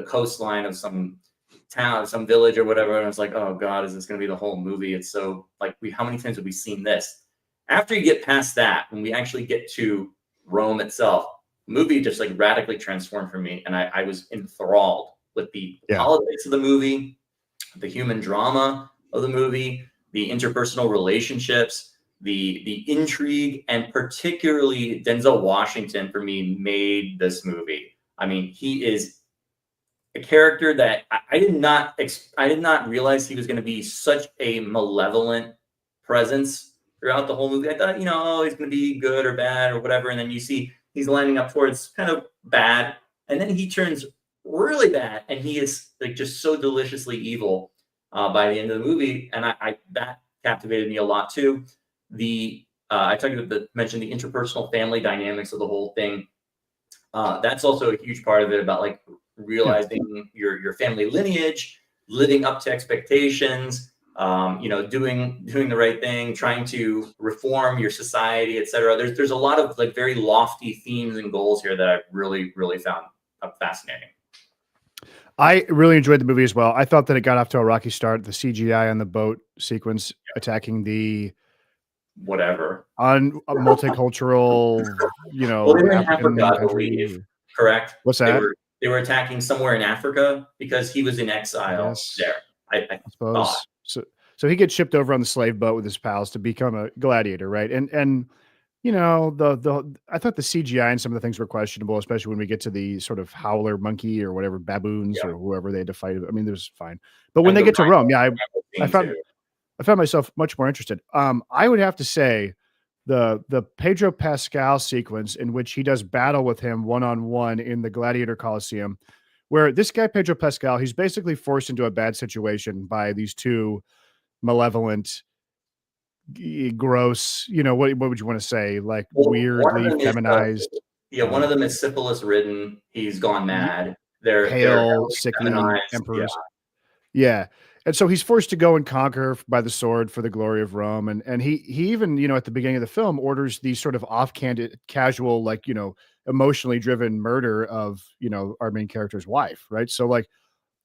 coastline of some town, some village or whatever. And I was like, oh God, is this going to be the whole movie? It's so like, how many times have we seen this? After you get past that, when we actually get to Rome itself, the movie just like radically transformed for me. And I was enthralled with the Yeah. politics of the movie, the human drama of the movie, the interpersonal relationships, the intrigue, and particularly Denzel Washington for me made this movie. I mean, he is a character that I did not realize he was going to be such a malevolent presence throughout the whole movie. I thought, oh, he's going to be good or bad or whatever, and then you see he's lining up towards kind of bad, and then he turns really bad, and he is like just so deliciously evil by the end of the movie, and I that captivated me a lot too. I mentioned the interpersonal family dynamics of the whole thing. That's also a huge part of it, about like Yeah. realizing your family lineage, living up to expectations, doing the right thing, trying to reform your society, etc. There's a lot of like very lofty themes and goals here that I really really found fascinating. I really enjoyed the movie as well. I thought that it got off to a rocky start. The CGI on the boat sequence attacking the Whatever. multicultural, Well, they were in Africa, African I believe. country. Correct. What's They that? were they were attacking somewhere in Africa because he was in I exile guess. there. I I thought. suppose. So he gets shipped over on the slave boat with his pals to become a gladiator, right? And the I thought the CGI and some of the things were questionable, especially when we get to the sort of howler monkey or whatever baboons Yeah. or whoever they had to fight. I mean, it was fine. But when And they the get to Rome, yeah, rhino I scene found too. I found myself much more interested. I would have to say the Pedro Pascal sequence in which he does battle with him one on one in the Gladiator Coliseum, where this guy Pedro Pascal, he's basically forced into a bad situation by these two malevolent, gross, what would you want to say, like Well, one of weirdly them is feminized, one of um, them is syphilis ridden. He's gone y- mad. They're pale, heavily sickly feminized. Yeah. emperors. Yeah. And so he's forced to go and conquer by the sword for the glory of Rome. And he even, at the beginning of the film orders these sort of off-candid, casual, like, emotionally driven murder of, our main character's wife. Right. So like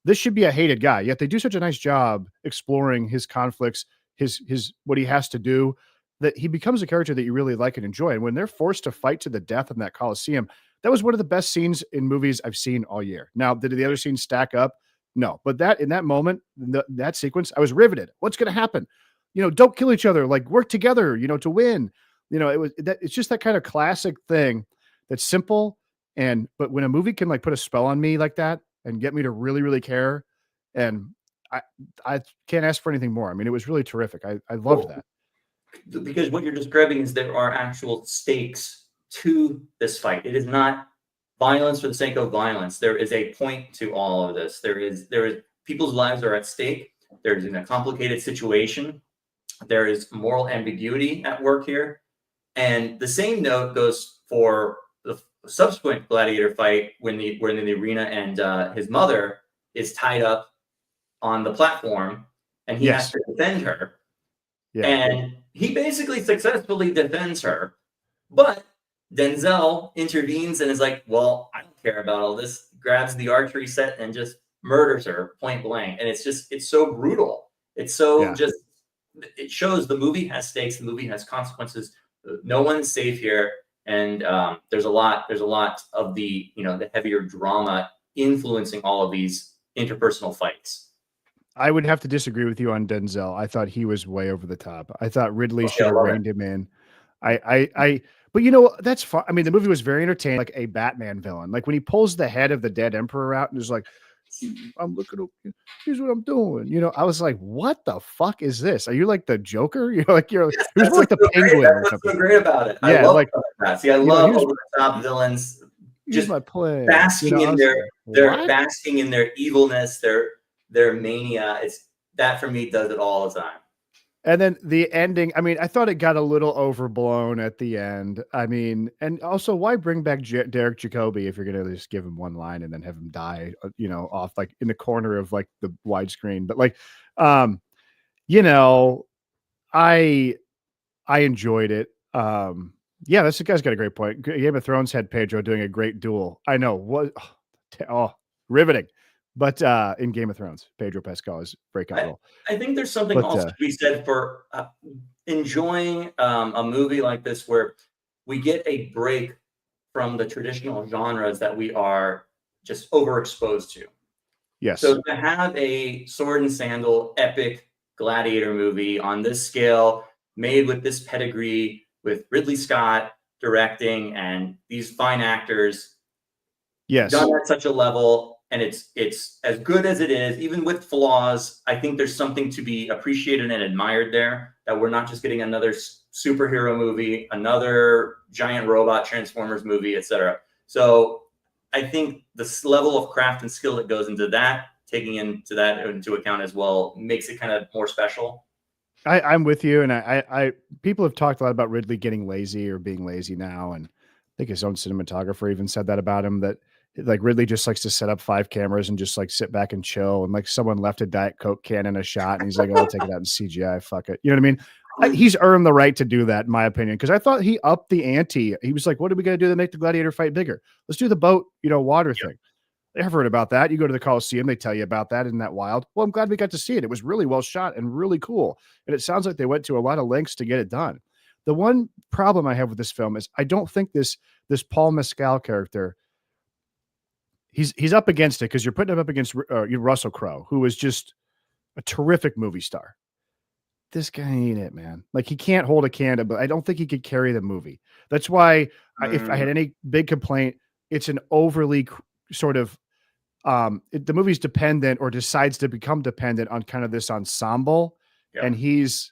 this should be a hated guy, yet they do such a nice job exploring his conflicts, his what he has to do, that he becomes a character that you really like and enjoy. And when they're forced to fight to the death in that Coliseum, that was one of the best scenes in movies I've seen all year. Now, did the other scenes stack up? No, but that in that moment, that sequence, I was riveted. What's going to happen? Don't kill each other. Like work together, to win. You know, it's just that kind of classic thing that's simple. But when a movie can like put a spell on me like that and get me to really, really care, and I, I can't ask for anything more. I mean, it was really terrific. I loved Well, that. because what you're describing is there are actual stakes to this fight. It is not violence for the sake of violence. There is a point to all of this. There is people's lives are at stake. There's in a complicated situation. There is moral ambiguity at work here. And the same note goes for the subsequent gladiator fight when we're in the arena and his mother is tied up on the platform and he has Yes. to defend her. Yeah. And he basically successfully defends her. But Denzel intervenes and is like, well, I don't care about all this, grabs the archery set and just murders her point blank. And it's so brutal. It's so Yeah. it shows the movie has stakes, the movie has consequences. No one's safe here. And there's a lot of the, the heavier drama influencing all of these interpersonal fights. I would have to disagree with you on Denzel. I thought he was way over the top. I thought Ridley Okay, should have reined him in. But that's fun. I mean, the movie was very entertaining, like a Batman villain. Like when he pulls the head of the dead emperor out and is like, I'm looking, here's what I'm doing. I was like, what the fuck is this? Are you like the Joker? He was more like the Penguin or something. That's what's so great about it. Yeah, I love that. See, I love over the top villains just my play. Basking in they're basking in their evilness, their mania. That for me does it all the time. And then the ending, I mean, I thought it got a little overblown at the end. I mean, and also why bring back Derek Jacobi if you're going to just give him one line and then have him die, off like in the corner of like the widescreen. But like, I enjoyed it. Yeah, this guy's got a great point. Game of Thrones had Pedro doing a great duel. I know what, riveting. But in Game of Thrones, Pedro Pascal is breakout role. I think there's something also to be said for enjoying a movie like this where we get a break from the traditional genres that we are just overexposed to. Yes. So to have a sword and sandal epic gladiator movie on this scale, made with this pedigree, with Ridley Scott directing and these fine actors, yes, done at such a level. And it's as good as it is, even with flaws. I think there's something to be appreciated and admired there, that we're not just getting another superhero movie, another giant robot Transformers movie, etc. So I think this level of craft and skill that goes into that, taking into account as well, makes it kind of more special. I'm with you. And I people have talked a lot about Ridley getting lazy or being lazy now. And I think his own cinematographer even said that about him, that like Ridley just likes to set up 5 cameras and just like sit back and chill. And like someone left a Diet Coke can in a shot and he's like, oh, I'll take it out in CGI. Fuck it. You know what I mean? He's earned the right to do that, in my opinion. Cause I thought he upped the ante. He was like, what are we going to do to make the gladiator fight bigger? Let's do the boat, water thing. I've heard about that. You go to the Coliseum, they tell you about that. Isn't that wild? Well, I'm glad we got to see it. It was really well shot and really cool. And it sounds like they went to a lot of lengths to get it done. The one problem I have with this film is I don't think this Paul Mescal character, he's up against it, because you're putting him up against Russell Crowe, who is just a terrific movie star. This guy ain't it, man. Like he can't hold a candle, but I don't think he could carry the movie. That's why if I had any big complaint, it's an overly sort of the movie's dependent or decides to become dependent on kind of this ensemble. Yeah. And he's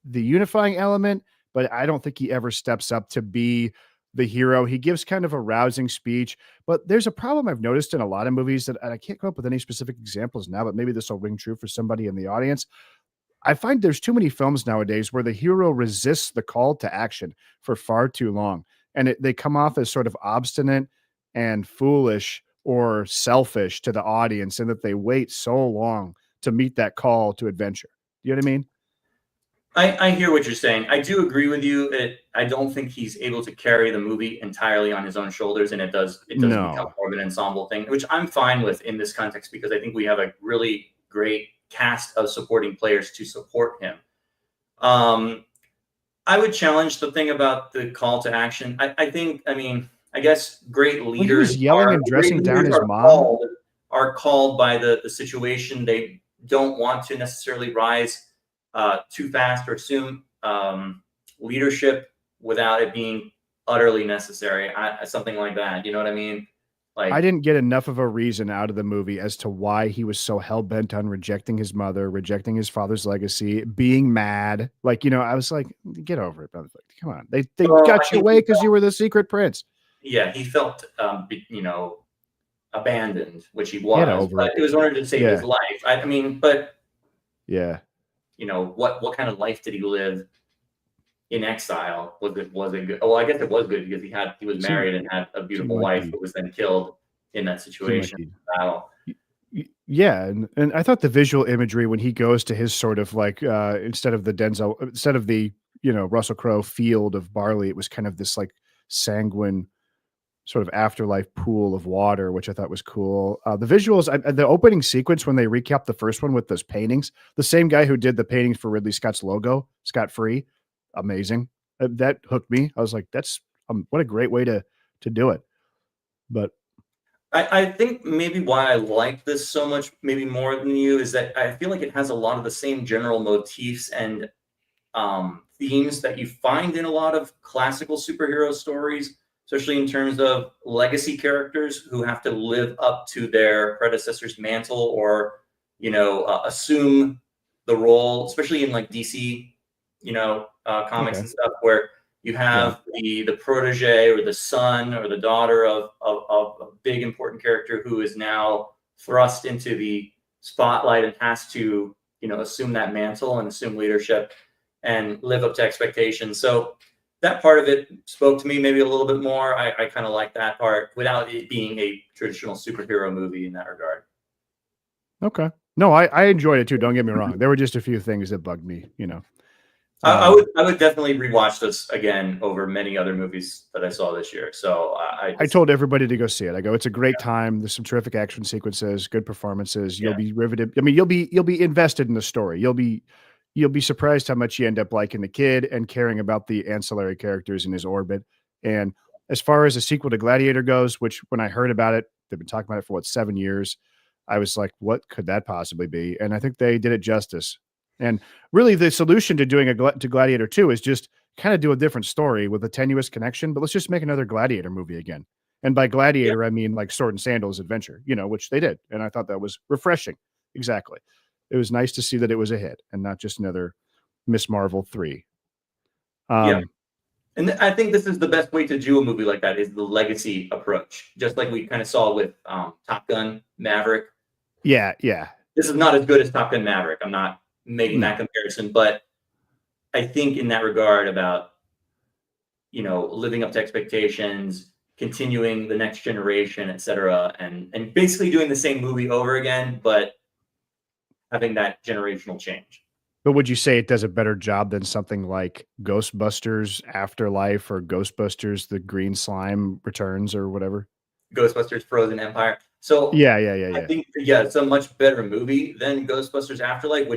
the unifying element, but I don't think he ever steps up to be the hero. He gives kind of a rousing speech, but there's a problem I've noticed in a lot of movies that, and I can't come up with any specific examples now, but maybe this will ring true for somebody in the audience. I find there's too many films nowadays where the hero resists the call to action for far too long. And they come off as sort of obstinate and foolish or selfish to the audience, and that they wait so long to meet that call to adventure. You know what I mean? I hear what you're saying. I do agree with you. I don't think he's able to carry the movie entirely on his own shoulders, and it does become more of an ensemble thing, which I'm fine with in this context, because I think we have a really great cast of supporting players to support him. I would challenge the thing about the call to action. I guess great leaders, he was yelling and dressing down his mom, are called by the situation. They don't want to necessarily rise too fast or assume leadership without it being utterly necessary. Something like that. You know what I mean? I Like, didn't get enough of a reason out of the movie as to why he was so hell bent on rejecting his mother, rejecting his father's legacy, being mad. Like, I was like, get over it, brother. Come on. They well, I got you think away because you were the secret prince. yeah, he felt, abandoned, which he Get was, over but it. it was in order to save his Yeah. life. I mean, but Yeah. what kind of life did he live in exile? Was it good? Well, I guess it was good because he was Seemed, married and had a seemed beautiful like wife he, who was then killed in that seemed like situation he, battle. yeah. And I thought the visual imagery when he goes to his sort of like, instead of the, Russell Crowe field of barley, it was kind of this like sanguine sort of afterlife pool of water, which I thought was cool. The visuals, the opening sequence when they recap the first one with those paintings, the same guy who did the paintings for Ridley Scott's logo, Scott Free, amazing. That hooked me. I was like, that's what a great way to do it. But I think maybe why I like this so much, maybe more than you, is that I feel like it has a lot of the same general motifs and themes that you find in a lot of classical superhero stories, especially in terms of legacy characters who have to live up to their predecessor's mantle or, assume the role, especially in like DC, comics okay, and stuff, where you yeah, have the protege or the son or the daughter of a big important character who is now thrust into the spotlight and has to, assume that mantle and assume leadership and live up to expectations. So that part of it spoke to me maybe a little bit more. I kind of like that part without it being a traditional superhero movie in that regard. okay. No, I enjoyed it too. Don't get me wrong. There were just a few things that bugged me. I would definitely rewatch this again over many other movies that I saw this year. So I told everybody to go see it. I go, it's a great time. There's some terrific action sequences, good performances. You'll yeah. be riveted. I mean, you'll be invested in the story. You'll be surprised how much you end up liking the kid and caring about the ancillary characters in his orbit. And as far as a sequel to Gladiator goes, which when I heard about it, they've been talking about it for 7 years. I was like, what could that possibly be? And I think they did it justice. And really, the solution to doing to Gladiator 2 is just kind of do a different story with a tenuous connection, but let's just make another Gladiator movie again. And by Yeah. Gladiator, I mean like Sword and Sandals adventure, which they did. And I thought that was refreshing. Exactly. It was nice to see that it was a hit and not just another Miss Marvel 3. Yeah. And I think this is the best way to do a movie like that is the legacy approach, just like we kind of saw with Top Gun Maverick. Yeah. This is not as good as Top Gun Maverick. I'm not making No. that comparison, but I think in that regard about, living up to expectations, continuing the next generation, et cetera, and basically doing the same movie over again, but having that generational change. But would you say it does a better job than something like Ghostbusters Afterlife or Ghostbusters The Green Slime Returns or whatever? Ghostbusters Frozen Empire. So I Yeah. think, yeah, it's a much better movie than Ghostbusters Afterlife,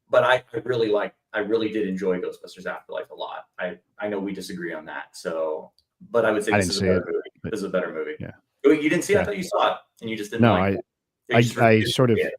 but I really I really did enjoy Ghostbusters Afterlife a lot. I know we disagree on that. So, but I would say I this didn't is a see better it, movie. but This is a better movie. yeah. Oh, you didn't see it? I Okay. thought you saw it and you just didn't No, like it. You just I didn't sort of see it.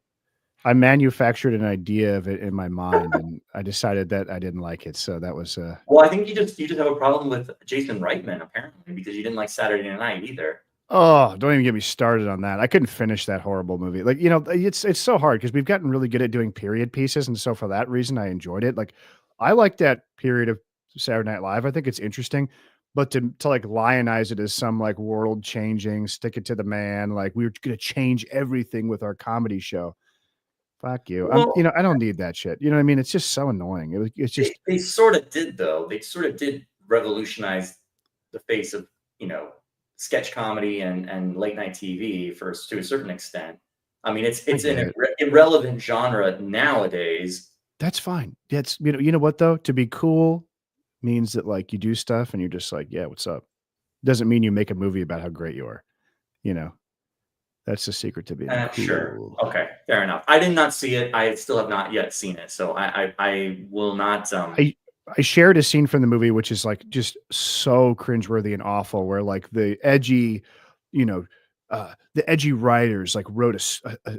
I manufactured an idea of it in my mind and I decided that I didn't like it. So that was Well, I think you just have a problem with Jason Reitman apparently because you didn't like Saturday Night either. oh, don't even get me started on that. I couldn't finish that horrible movie. Like, it's so hard because we've gotten really good at doing period pieces. And so for that reason, I enjoyed it. Like I like that period of Saturday Night Live. I think it's interesting. But to like lionize it as some like world changing, stick it to the man, like we're gonna change everything with our comedy show. Fuck you. Well, I don't need that shit. You know what I mean? It's just so annoying. It's just they sort of did though. They sort of did revolutionize the face of, sketch comedy and late night TV to a certain extent. I mean, it's I get an it. irrelevant genre nowadays. That's fine. That's you know what though? To be cool means that like you do stuff and you're just like, yeah, what's up? Doesn't mean you make a movie about how great you are. You know, that's the secret to being Sure. cool. Okay. Fair enough. I did not see it. I still have not yet seen it. So I will not. I shared a scene from the movie which is like just so cringeworthy and awful, where like the edgy, you know, the edgy writers like wrote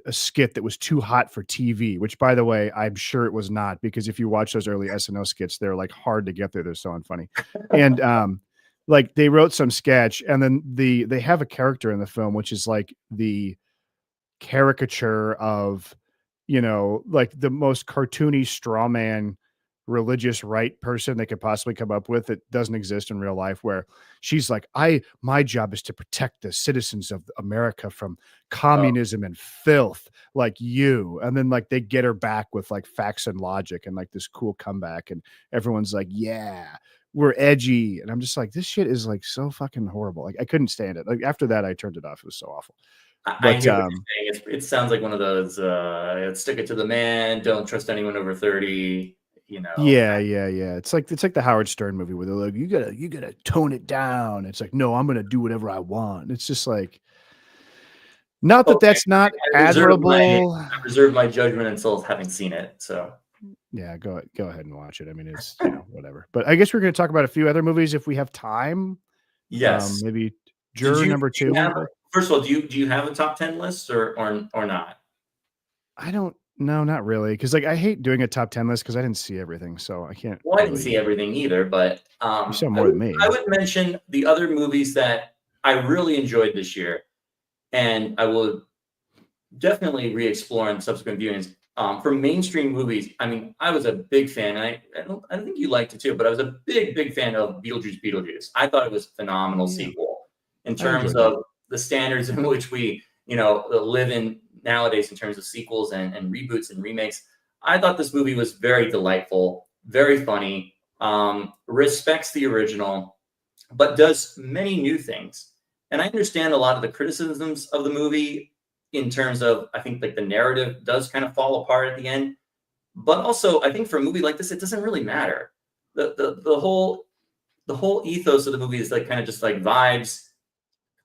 a skit that was too hot for TV, which by the way, I'm sure it was not, because if you watch those early SNL skits, they're like hard to get there. They're so unfunny. And like they wrote some sketch, and then they have a character in the film, which is like the caricature of, like the most cartoony straw man religious right person they could possibly come up with that doesn't exist in real life, where she's like, my job is to protect the citizens of America from Oh, communism and filth like you. And then like they get her back with like facts and logic and like this cool comeback, and everyone's like, yeah, we're edgy. And I'm just like, this shit is like so fucking horrible. Like I couldn't stand it. Like after that, I turned it off. It was so awful. I But hear what you're saying. It sounds like one of those stick it to the man, don't trust anyone over 30, you know. yeah, yeah, yeah. It's like the Howard Stern movie where they're like, you gotta tone it down. It's like, no, I'm gonna do whatever I want. It's just like, not that Okay, that's not I admirable. reserve my judgment until having seen it. So Yeah, go ahead and watch it. I mean, it's whatever. But I guess we're gonna talk about a few other movies if we have time. yes. Maybe Did Juror you number do you two. have first of all, do you have a top 10 list or not? I don't know, not really, because like I hate doing a top 10 list because I didn't see everything, so I can't Well, I didn't see really. everything either, but You saw I more than would I me. would mention the other movies that I really enjoyed this year, and I will definitely re-explore in subsequent viewings. For mainstream movies, I mean, I was a big fan. I don't think you liked it too, but I was a big fan of Beetlejuice. I thought it was a phenomenal Yeah, sequel in I terms enjoyed that. of the standards in which we, live in nowadays in terms of sequels and reboots and remakes. I thought this movie was very delightful, very funny, respects the original, but does many new things. And I understand a lot of the criticisms of the movie in terms of I think like the narrative does kind of fall apart at the end. But also I think for a movie like this, it doesn't really matter. The whole ethos of the movie is like kind of just like vibes,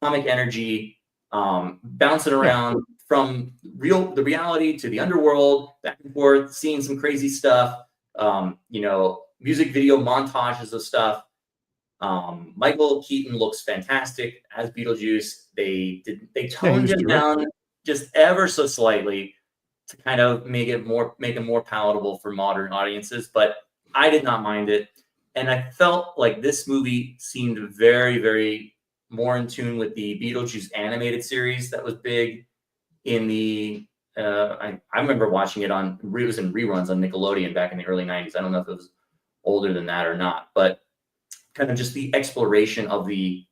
comic energy, bouncing Yeah, around from the reality to the underworld, back and forth, seeing some crazy stuff, music video montages of stuff. Michael Keaton looks fantastic as Beetlejuice. They yeah, he toned was him terrific. down just ever so slightly to kind of make him more palatable for modern audiences, but I did not mind it. And I felt like this movie seemed very, very more in tune with the Beetlejuice animated series that was big in the I remember watching it was in reruns on Nickelodeon back in the early 90s. I don't know if it was older than that or not, but kind of just the exploration of the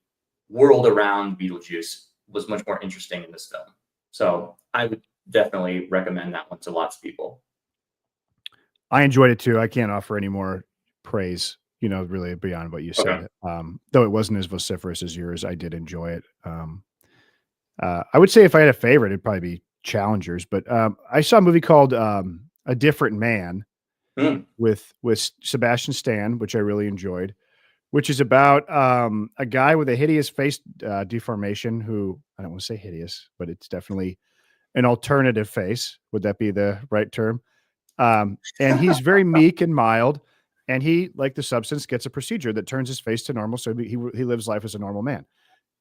world around Beetlejuice was much more interesting in this film. So I would definitely recommend that one to lots of people. I enjoyed it too. I can't offer any more praise, really beyond what you Okay. said. Though it wasn't as vociferous as yours, I did enjoy it. I would say if I had a favorite, it'd probably be Challengers. But I saw a movie called A Different Man Hmm. with Sebastian Stan, which I really enjoyed, which is about a guy with a hideous face deformation who, I don't want to say hideous, but it's definitely an alternative face. Would that be the right term? And he's very meek and mild, and he, like the substance, gets a procedure that turns his face to normal, so he lives life as a normal man.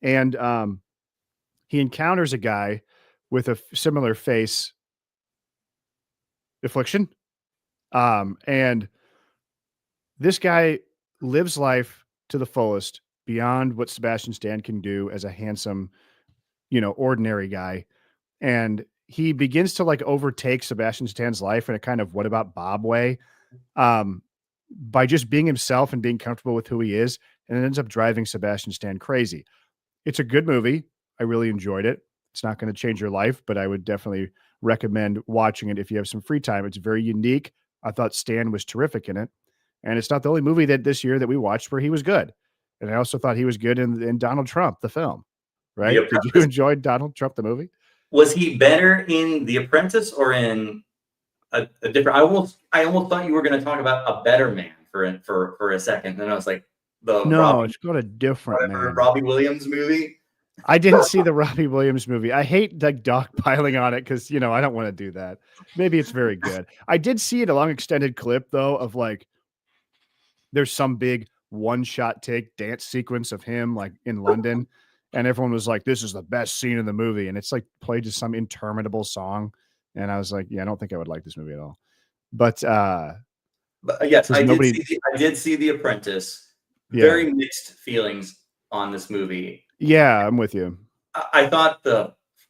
And he encounters a guy with a similar face affliction, and this guy lives life to the fullest beyond what Sebastian Stan can do as a handsome, ordinary guy. And he begins to like overtake Sebastian Stan's life in a kind of what about Bob way, um, by just being himself and being comfortable with who he is. And it ends up driving Sebastian Stan crazy. It's a good movie. I really enjoyed it. It's not going to change your life, but I would definitely recommend watching it if you have some free time. It's very unique. I thought Stan was terrific in it. And it's not the only movie that this year that we watched where he was good. And I also thought he was good in Donald Trump, the film, The right? Did you Apprentice. enjoy Donald Trump, the movie? Was he better in The Apprentice or in a different? I almost thought you were going to talk about A Better Man for a second. Then I was like, the No, Robbie it's called A Different whatever Man. Robbie Williams movie. I didn't see the Robbie Williams movie. I hate like dogpiling on it because I don't want to do that. Maybe it's very good. I did see it a long extended clip though of like there's some big one shot take dance sequence of him like in London, and everyone was like, "This is the best scene in the movie," and it's like played to some interminable song, and I was like, "Yeah, I don't think I would like this movie at all." But yes, because nobody, I did see The Apprentice. yeah, Very mixed feelings on this movie. yeah, I'm with you. I thought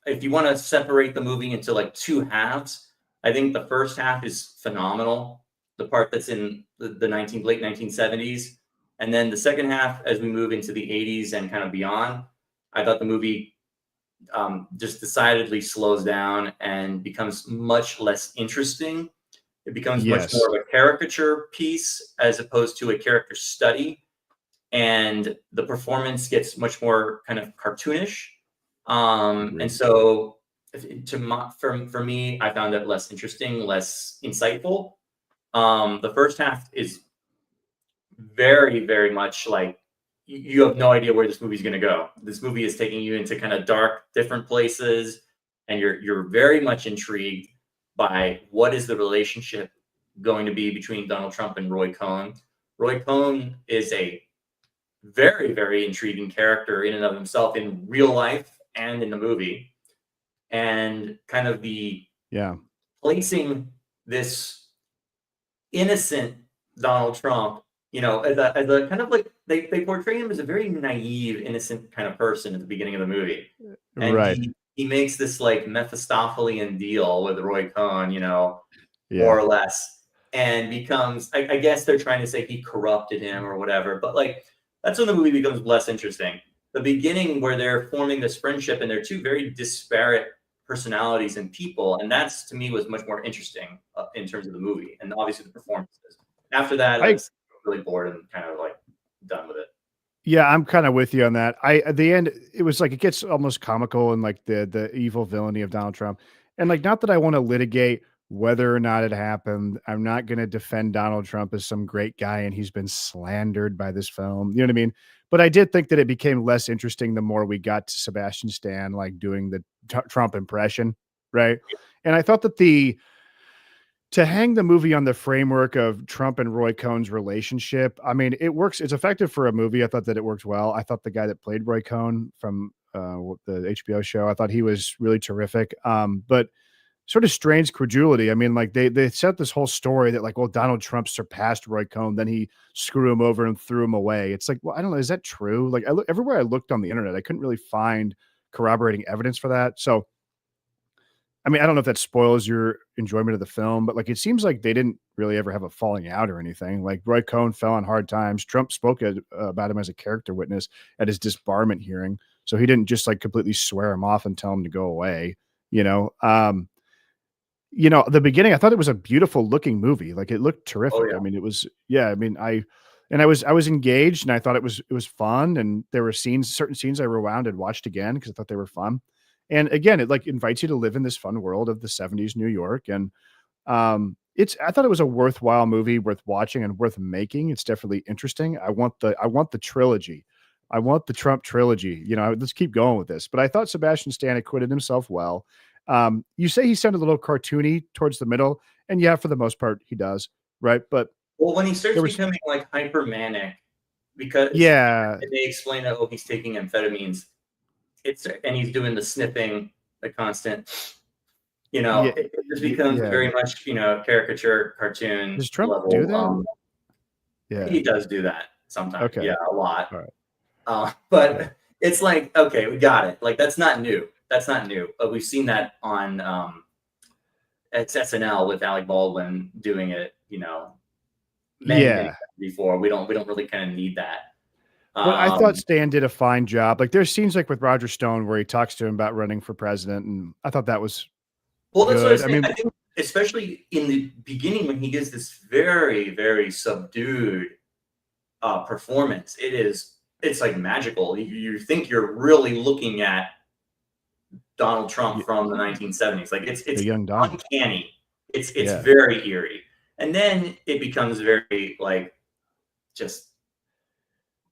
if you want to separate the movie into like two halves, I think the first half is phenomenal. The part that's in the late 1970s, and then the second half, as we move into the 80s and kind of beyond, I thought the movie just decidedly slows down and becomes much less interesting. It becomes much Yes, more of a caricature piece as opposed to a character study, and the performance gets much more kind of cartoonish. And agreed. so, for me, I found it less interesting, less insightful. The first half is very, very much like you have no idea where this movie's going to go. This movie is taking you into kind of dark, different places, and you're very much intrigued by what is the relationship going to be between Donald Trump and Roy Cohn. Roy Cohn is a very, very intriguing character in and of himself in real life and in the movie, and kind of the Yeah, placing this innocent Donald Trump, as a kind of like they portray him as a very naive, innocent kind of person at the beginning of the movie, and right. he makes this like Mephistophelian deal with Roy Cohn, Yeah, more or less, and becomes I guess they're trying to say he corrupted him or whatever, but like that's when the movie becomes less interesting. The beginning where they're forming this friendship and they're two very disparate personalities and people, and that's to me was much more interesting in terms of the movie and obviously the performances. After that, I I was really bored and kind of like done with it. yeah, I'm kind of with you on that. At the end, it was like it gets almost comical and like the evil villainy of Donald Trump. And like, not that I want to litigate whether or not it happened. I'm not going to defend Donald Trump as some great guy and he's been slandered by this film. You know what I mean? But I did think that it became less interesting the more we got to Sebastian Stan like doing the Trump impression, right? And I thought that the to hang the movie on the framework of Trump and Roy Cohn's relationship, I mean, it works. It's effective for a movie. I thought that it worked well. I thought the guy that played Roy Cohn from the HBO show, I thought he was really terrific. But sort of strange credulity. I mean, like they set this whole story that like, well, Donald Trump surpassed Roy Cohn, then he screwed him over and threw him away. It's like, well, I don't know, is that true? Like, everywhere I looked on the internet, I couldn't really find corroborating evidence for that. So I mean, I don't know if that spoils your enjoyment of the film, but like it seems like they didn't really ever have a falling out or anything. Like Roy Cohn fell on hard times. Trump spoke about him as a character witness at his disbarment hearing, so he didn't just like completely swear him off and tell him to go away. You know, the beginning I thought it was a beautiful looking movie. Like it looked Oh terrific. yeah. I mean, it was yeah. I mean, I was engaged and I thought it was fun and there were certain scenes I rewound and watched again because I thought they were fun. And again, it like invites you to live in this fun world of the 70s New York. And I thought it was a worthwhile movie, worth watching and worth making. It's definitely interesting. I want the trilogy. I want the Trump trilogy. Let's keep going with this. But I thought Sebastian Stan acquitted himself well. You say he sounded a little cartoony towards the middle, and yeah, for the most part, he does, right? But Well, when he starts there was becoming like hypermanic, because yeah, they explain that he's taking amphetamines, and he's doing the sniffing, the constant. yeah, It just becomes yeah. very much caricature, cartoon Does Trump do level. that? Yeah. He does do that sometimes, Okay. yeah, a lot. All right. Yeah. But it's like, okay, we got it. Like that's not new. That's not new. But we've seen that on it's SNL with Alec Baldwin doing it. Many Yeah. times before. We don't really kind of need that. But I thought Um, Stan did a fine job. Like there's scenes like with Roger Stone where he talks to him about running for president, and I thought that was well, that's what I good. was I saying. mean, I think especially in the beginning when he gives this very, very subdued performance, it's like magical. You think you're really looking at Donald Trump y from the 1970s. Like the it's young Donald. uncanny. It's Yeah. very eerie. And then it becomes very like just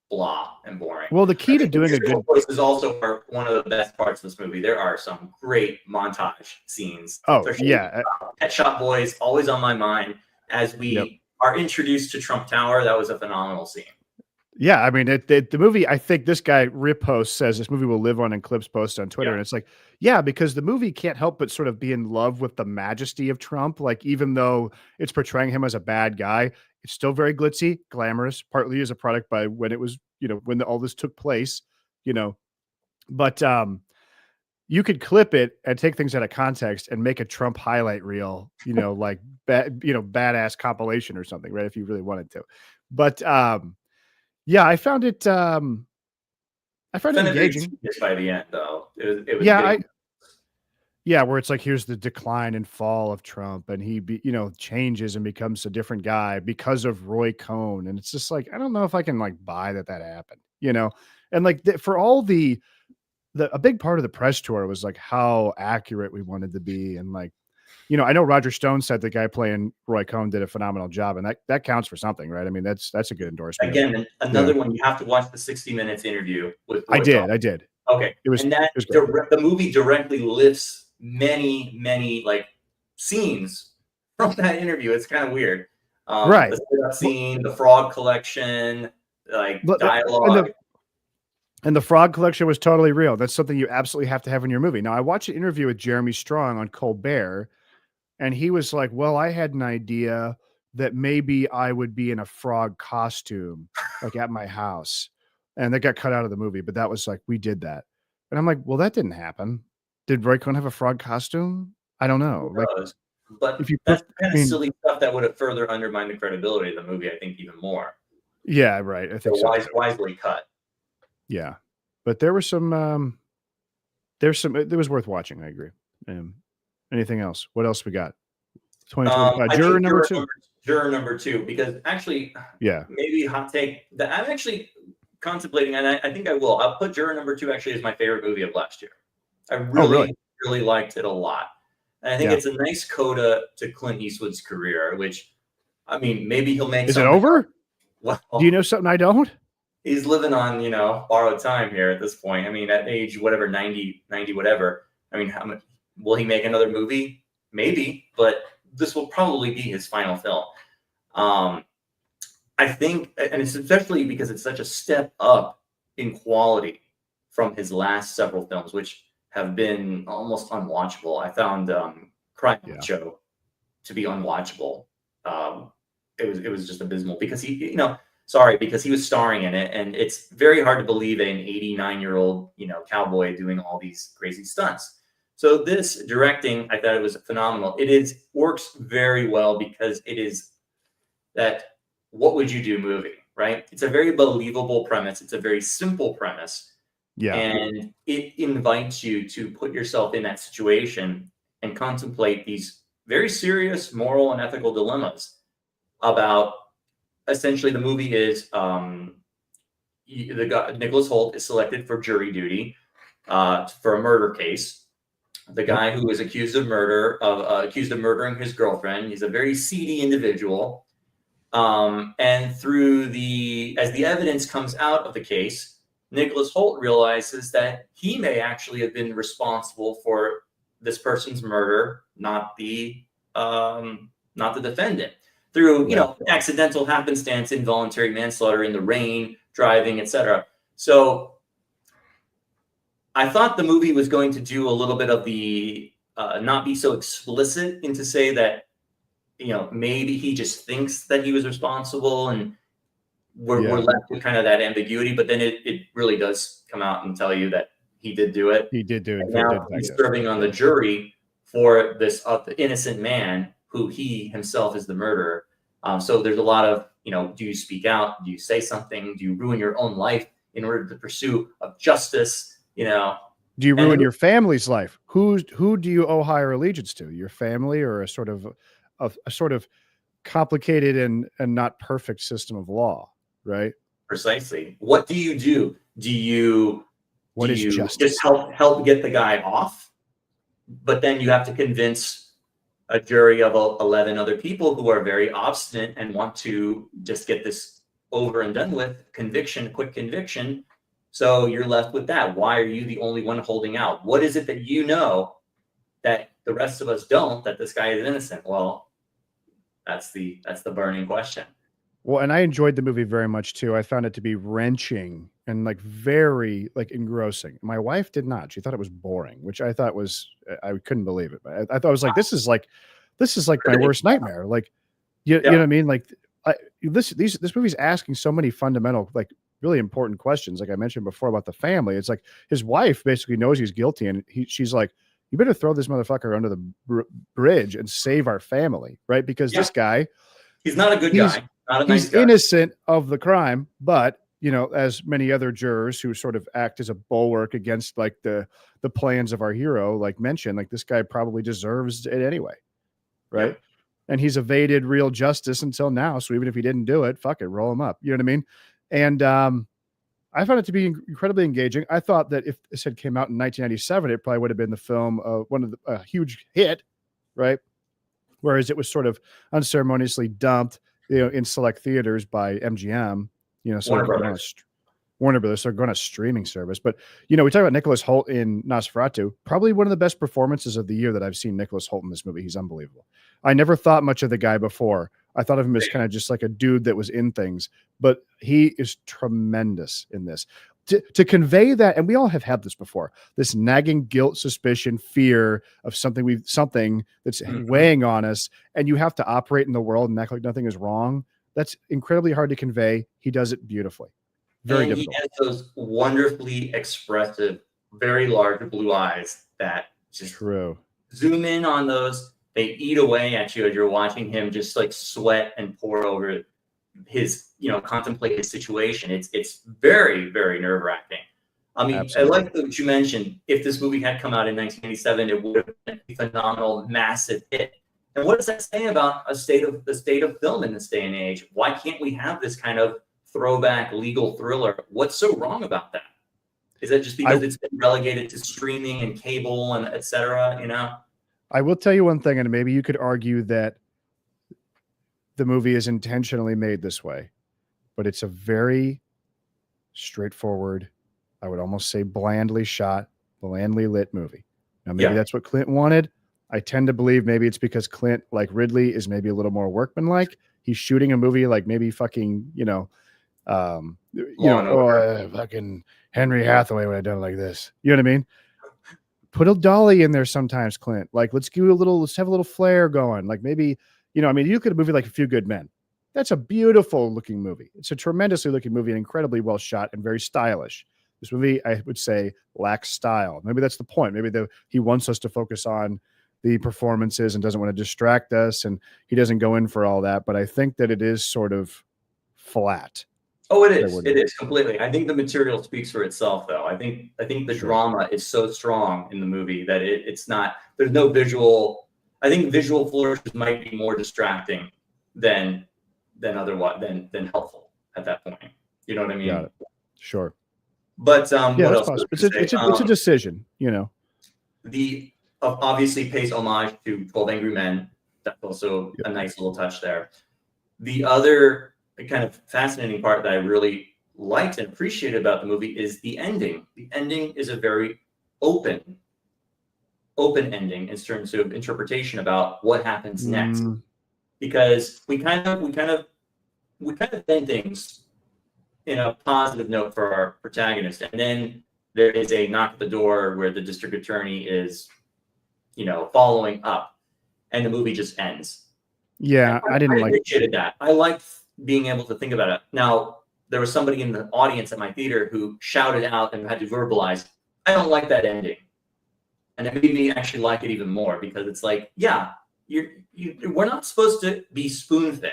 blah and boring. Well, the I key to think the doing a musical good choices also are one of the best parts of this movie. There are some great montage scenes, oh, especially yeah, Pet Shop Boys, always on my mind. As yep. we are introduced to Trump Tower, that was a phenomenal scene. Yeah, I mean, the movie, I think this guy Ripost says this movie will live on in clips posted on Twitter. Yeah. And it's like, yeah, because the movie can't help but sort of be in love with the majesty of Trump. Like, even though it's portraying him as a bad guy, it's still very glitzy, glamorous, partly as a product by when it was, when all this took place, you know. But you could clip it and take things out of context and make a Trump highlight reel, like badass compilation or something, right? If you really wanted to. But yeah, I found it Found it very engaging. tedious by the end, though. It was Yeah, getting yeah, where it's like here's the decline and fall of Trump, and changes and becomes a different guy because of Roy Cohn, and it's just like I don't know if I can like buy that happened, and like for all the a big part of the press tour was like how accurate we wanted to be, and like I know Roger Stone said the guy playing Roy Cohn did a phenomenal job, and that counts for something, right? I mean that's a good endorsement. again another one. You have to watch the 60 Minutes interview with Roy Cohn. I did. Okay, It was and that great. the movie directly lifts many like scenes from that interview. It's kind of weird. Right. The setup scene, the frog collection, like But dialogue. and the frog collection was totally real. That's something you absolutely have to have in your movie. Now, I watched an interview with Jeremy Strong on Colbert, and he was like, "Well, I had an idea that maybe I would be in a frog costume, like at my house," and that got cut out of the movie. But that was like, we did that, and I'm like, "Well, that didn't happen. Did Roy Cohn have a frog costume? I don't know. Like, But if you that's put, kind I of mean, silly stuff that would have further undermined the credibility of the movie, I think, even more. yeah, right. I think So so too. wisely cut. Yeah, but there was some. It was worth watching. I agree. Anything else? What else we got? 2025 I Juror think number 2. Juror number 2, because actually, Yeah. maybe hot take that I'm actually contemplating, and I think I will. I'll put Juror number 2 actually as my favorite movie of last year. I Oh, really? really liked it a lot. And I think Yeah. it's a nice coda to Clint Eastwood's career, which, I mean, maybe he'll make Is it something. over? Well, Do you know something I don't? he's living on, borrowed time here at this point. I mean, at age whatever, 90, whatever. I mean, how much will he make another movie? Maybe, but this will probably be his final film. I think, and it's especially because it's such a step up in quality from his last several films, which have been almost unwatchable. I found Kraven Show to be unwatchable. It was just abysmal because because he was starring in it, and it's very hard to believe an 89-year-old cowboy doing all these crazy stunts. So this directing, I thought it was phenomenal. Works very well because it is that what would you do movie, right? It's a very believable premise. It's a very simple premise. Yeah. And it invites you to put yourself in that situation and contemplate these very serious moral and ethical dilemmas about essentially the movie is Nicholas Hoult is selected for jury duty for a murder case. The guy who is accused of murdering his girlfriend. He's a very seedy individual. And as the evidence comes out of the case, Nicholas Hoult realizes that he may actually have been responsible for this person's murder, not the defendant, through accidental happenstance, involuntary manslaughter in the rain, driving, etc. So I thought the movie was going to do a little bit of the not be so explicit and to say that maybe he just thinks that he was responsible, and we're left with kind of that ambiguity. But then it really does come out and tell you that he did do it. He did do it. And now he's serving on the jury for this innocent man who he himself is the murderer. So there's a lot of do you speak out? Do you say something? Do you ruin your own life in order to pursue of justice? Do you ruin your family's life? Who do you owe higher allegiance to? Your family, or a sort of complicated and not perfect system of law, right? Precisely. What do you do? Do you just help get the guy off? But then you have to convince a jury of 11 other people who are very obstinate and want to just get this over and done with. Quick conviction. So you're left with that. Why are you the only one holding out? What is it that you know that the rest of us don't, that this guy is innocent? Well, that's the burning question. Well, and I enjoyed the movie very much too. I found it to be wrenching and like very like engrossing. My wife did not. She thought it was boring, which I thought was I couldn't believe it. I thought I was like, this is like my worst nightmare. Like you know what I mean? Like this movie's asking so many fundamental, like really important questions. Like I mentioned before about the family. It's like his wife basically knows he's guilty, and she's like, you better throw this motherfucker under the bridge and save our family, right? Because this guy, he's not a good guy, not a nice he's guy. innocent of the crime, but you know, as many other jurors who sort of act as a bulwark against like the plans of our hero, like mentioned, like this guy probably deserves it anyway, right? Yep. And he's evaded real justice until now. So even if he didn't do it, fuck it, roll him up. You know what I mean? And I found it to be incredibly engaging. I thought that if this had came out in 1997, it probably would have been the film one of the a huge hit, right? Whereas it was sort of unceremoniously dumped, you know, in select theaters by MGM, you know, so Warner Brothers, so going to streaming service. But you know, we talk about Nicholas Hoult in Nosferatu, probably one of the best performances of the year that I've seen Nicholas Hoult in this movie. He's unbelievable. I never thought much of the guy before. I thought of him as kind of just like a dude that was in things, but he is tremendous in this. To convey that, and we all have had this before, this nagging guilt, suspicion, fear of something that's weighing on us, and you have to operate in the world and act like nothing is wrong. That's incredibly hard to convey. He does it beautifully. Very difficult. He has those wonderfully expressive, very large blue eyes that just zoom in on those. They eat away at you as you're watching him just like sweat and pour over his, you know, contemplate his situation. It's very, very nerve wracking. I mean, Absolutely. I like what you mentioned. If this movie had come out in 1987, it would have been a phenomenal, massive hit. And what does that say about the state of film in this day and age? Why can't we have this kind of throwback legal thriller? What's so wrong about that? Is that just because it's been relegated to streaming and cable and et cetera, you know? I will tell you one thing, and maybe you could argue that the movie is intentionally made this way, but it's a very straightforward, I would almost say blandly shot, blandly lit movie. Now, maybe that's what Clint wanted. I tend to believe maybe it's because Clint, like Ridley, is maybe a little more workmanlike. He's shooting a movie like maybe fucking, fucking Henry Hathaway would have done it like this. You know what I mean? Put a dolly in there sometimes, Clint. Like, let's have a little flair going. Like maybe, you know, I mean, you look at a movie like A Few Good Men. That's a beautiful looking movie. It's a tremendously looking movie and incredibly well shot and very stylish. This movie, I would say, lacks style. Maybe that's the point. Maybe he wants us to focus on the performances and doesn't want to distract us, and he doesn't go in for all that. But I think that it is sort of flat. Oh, it is. It is completely. I think the material speaks for itself, though. I think the drama is so strong in the movie that it's not. There's no visual. I think visual flourishes might be more distracting than helpful at that point. You know what I mean? Got it. Sure. But what else? It's a decision. You know. The obviously pays homage to 12 Angry Men. That's also a nice little touch there. The other kind of fascinating part that I really liked and appreciated about the movie is the ending. The ending is a very open ending in terms of interpretation about what happens next, because we kind of end things in a positive note for our protagonist, and then there is a knock at the door where the district attorney is, you know, following up, and the movie just ends. Yeah, I appreciated that. I liked being able to think about it. Now, there was somebody in the audience at my theater who shouted out and had to verbalize, I don't like that ending. And it made me actually like it even more, because it's like, yeah, we're not supposed to be spoon-fed.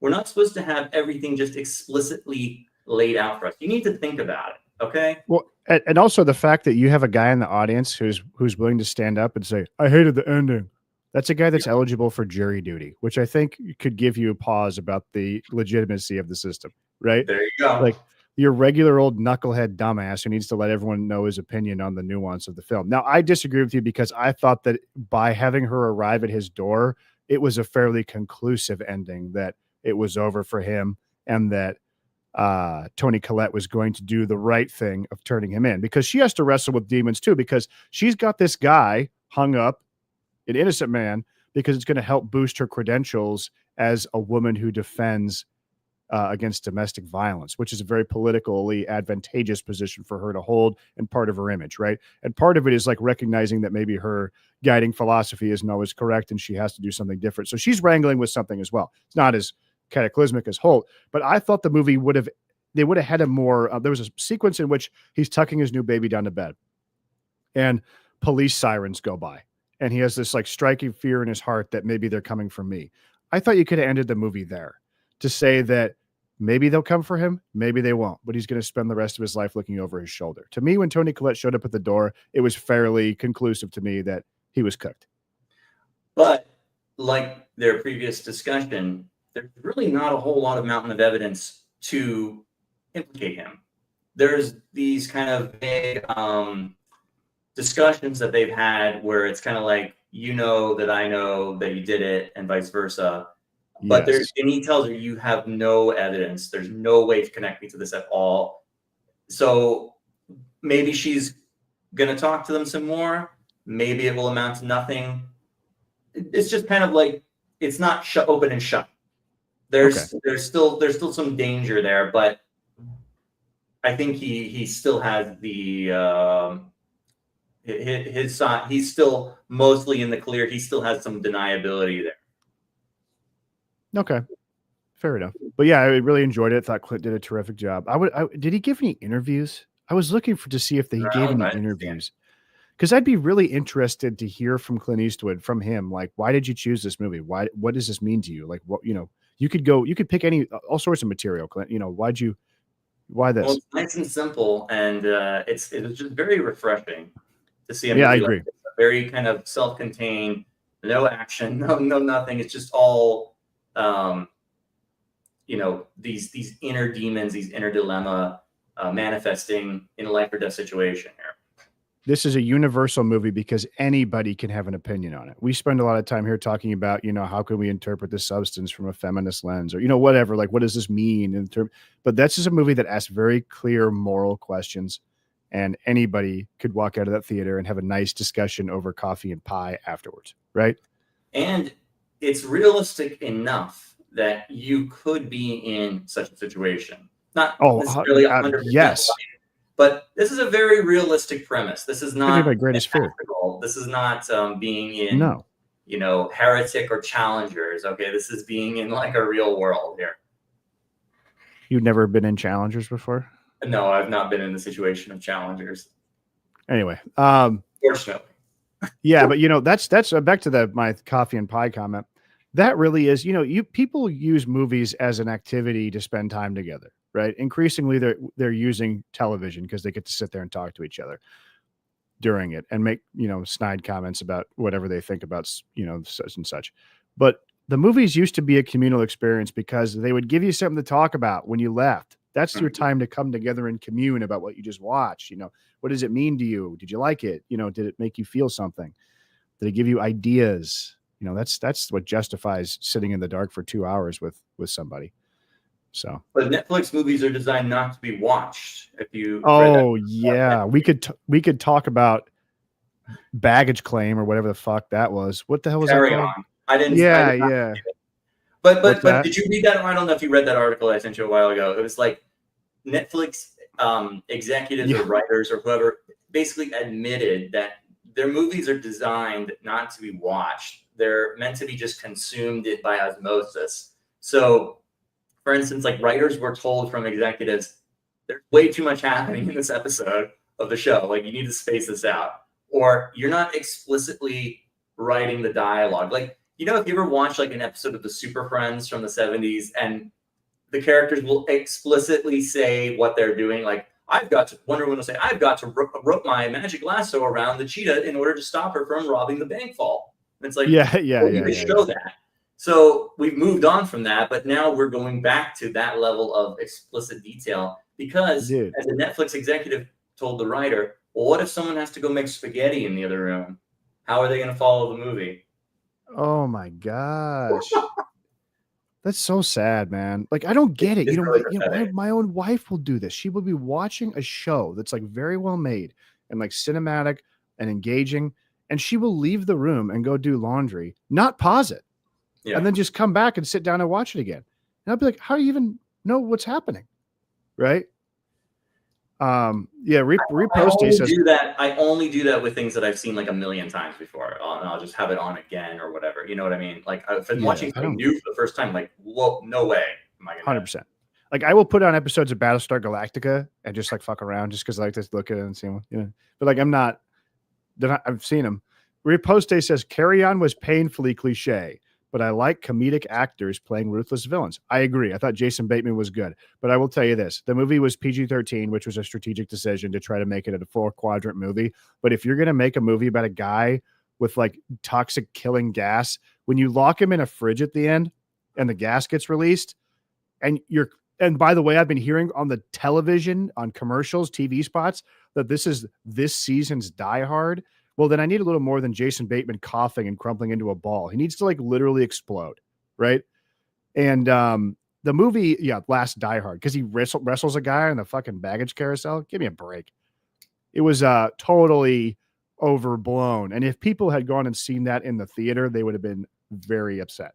We're not supposed to have everything just explicitly laid out for us. You need to think about it, okay? Well, and also the fact that you have a guy in the audience who's willing to stand up and say, I hated the ending. That's a guy that's eligible for jury duty, which I think could give you a pause about the legitimacy of the system, right? There you go. Like your regular old knucklehead dumbass who needs to let everyone know his opinion on the nuance of the film. Now, I disagree with you because I thought that by having her arrive at his door, it was a fairly conclusive ending, that it was over for him and that Toni Collette was going to do the right thing of turning him in, because she has to wrestle with demons too, because she's got this guy hung up, an innocent man, because it's going to help boost her credentials as a woman who defends against domestic violence, which is a very politically advantageous position for her to hold and part of her image, right? And part of it is like recognizing that maybe her guiding philosophy isn't always correct and she has to do something different. So she's wrangling with something as well. It's not as cataclysmic as Holt, but I thought the movie they would have had a more, there was a sequence in which he's tucking his new baby down to bed and police sirens go by. And he has this like striking fear in his heart that maybe they're coming for me. I thought you could have ended the movie there to say that maybe they'll come for him, maybe they won't, but he's going to spend the rest of his life looking over his shoulder. To me, when Toni Collette showed up at the door, it was fairly conclusive to me that he was cooked. But like their previous discussion, there's really not a whole lot of mountain of evidence to implicate him. There's these kind of vague discussions that they've had where it's kind of like, you know that I know that you did it and vice versa. But Yes. and he tells her, you have no evidence. There's no way to connect me to this at all. So maybe she's going to talk to them some more. Maybe it will amount to nothing. It's just kind of like, it's not open and shut. There's still some danger there, but I think he still has the his side. He's still mostly in the clear. He still has some deniability there. Okay, fair enough. But yeah, I really enjoyed it. Thought Clint did a terrific job. Did he give any interviews? I was looking for to see if he gave any interviews, because I'd be really interested to hear from Clint Eastwood, from him. Like, why did you choose this movie? What does this mean to you? Like, what, you could pick all sorts of material, Clint. why this? Well, it's nice and simple, and it was just very refreshing to see a movie. Yeah, I agree. Like this, very kind of self-contained, no action, no nothing. It's just all these inner demons, these inner dilemma manifesting in a life or death situation here. This is a universal movie because anybody can have an opinion on it. We spend a lot of time here talking about, how can we interpret this substance from a feminist lens or, whatever, like, what does this mean but that's just a movie that asks very clear moral questions, and anybody could walk out of that theater and have a nice discussion over coffee and pie afterwards. Right. And it's realistic enough that you could be in such a situation. Not necessarily 100%. Yes. Right, but this is a very realistic premise. This is not my greatest fear. This is not being in, Heretic or Challengers. Okay, this is being in like a real world here. You've never been in Challengers before? No, I've not been in the situation of Challengers. Anyway, fortunately. Yeah, but that's back to my coffee and pie comment. That really is, people use movies as an activity to spend time together, right? Increasingly, they're using television because they get to sit there and talk to each other during it and make, snide comments about whatever they think about, such and such. But the movies used to be a communal experience because they would give you something to talk about when you left. That's your time to come together and commune about what you just watched. What does it mean to you? Did you like it? Did it make you feel something? Did it give you ideas? That's what justifies sitting in the dark for 2 hours with somebody. So, but Netflix movies are designed not to be watched. If you, we could talk about Baggage Claim or whatever the fuck that was. What the hell was Carry that? On. I didn't. Yeah. But did you read that? I don't know if you read that article I sent you a while ago. It was like Netflix executives or writers or whoever basically admitted that their movies are designed not to be watched. They're meant to be just consumed by osmosis. So, for instance, like writers were told from executives, there's way too much happening in this episode of the show. Like, you need to space this out. Or you're not explicitly writing the dialogue. Like, if you ever watch like an episode of the Super Friends from the 70s and the characters will explicitly say what they're doing. Like, Wonder Woman will say, I've got to rope my magic lasso around the cheetah in order to stop her from robbing the bank vault. And it's like, show that. So we've moved on from that, but now we're going back to that level of explicit detail because as a Netflix executive told the writer, well, what if someone has to go make spaghetti in the other room? How are they going to follow the movie? Oh my gosh. That's so sad, man. Like, I don't get it. My own wife will do this. She will be watching a show that's like very well made and like cinematic and engaging, and she will leave the room and go do laundry, not pause it, and then just come back and sit down and watch it again. And I'll be like, how are you even know what's happening, right? Yeah, I repost only says, do that. I only do that with things that I've seen like a million times before, and I'll just have it on again or whatever. You know what I mean? Like if I'm yeah, watching I something don't new for the first time, like, whoa, no way am I gonna. 100%. Like I will put on episodes of Battlestar Galactica and just like fuck around just because I like to look at it and see them, you know. But like they're not, I've seen them. Reposte says Carry On was painfully cliche, but I like comedic actors playing ruthless villains. I agree. I thought Jason Bateman was good, but I will tell you this: the movie was PG-13, which was a strategic decision to try to make it a 4-quadrant movie. But if you're gonna make a movie about a guy with like toxic killing gas, when you lock him in a fridge at the end and the gas gets released, and you're and by the way, I've been hearing on the television, on commercials, TV spots, that this is this season's Die Hard. Well, then I need a little more than Jason Bateman coughing and crumpling into a ball. He needs to like literally explode, right? And the movie, yeah, last Die Hard, because he wrestles a guy in the fucking baggage carousel. Give me a break. It was totally overblown. And if people had gone and seen that in the theater, they would have been very upset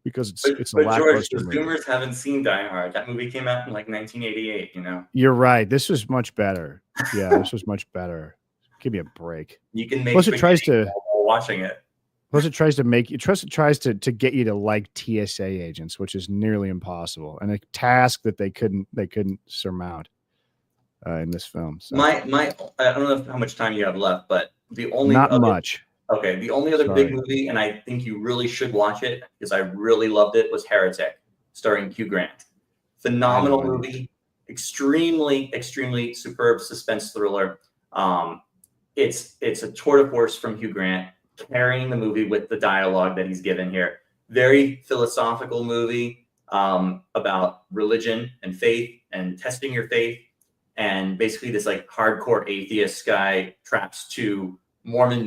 because it's a But George, lackluster the movie. Zoomers haven't seen Die Hard. That movie came out in like 1988. You know. You're right. This was much better. Yeah, this was much better. Give me a break. You can make Plus, it tries to. while watching it. Plus, it tries to make you trust. It tries to get you to like TSA agents, which is nearly impossible, and a task that they couldn't surmount in this film. So. My I don't know how much time you have left, but the only not other, much. Okay, the only other Sorry. big movie, and I think you really should watch it because I really loved it, was Heretic, starring Hugh Grant. Phenomenal movie, extremely superb suspense thriller. It's a tour de force from Hugh Grant, carrying the movie with the dialogue that he's given here. Very philosophical movie about religion and faith and testing your faith. And basically this like hardcore atheist guy traps two women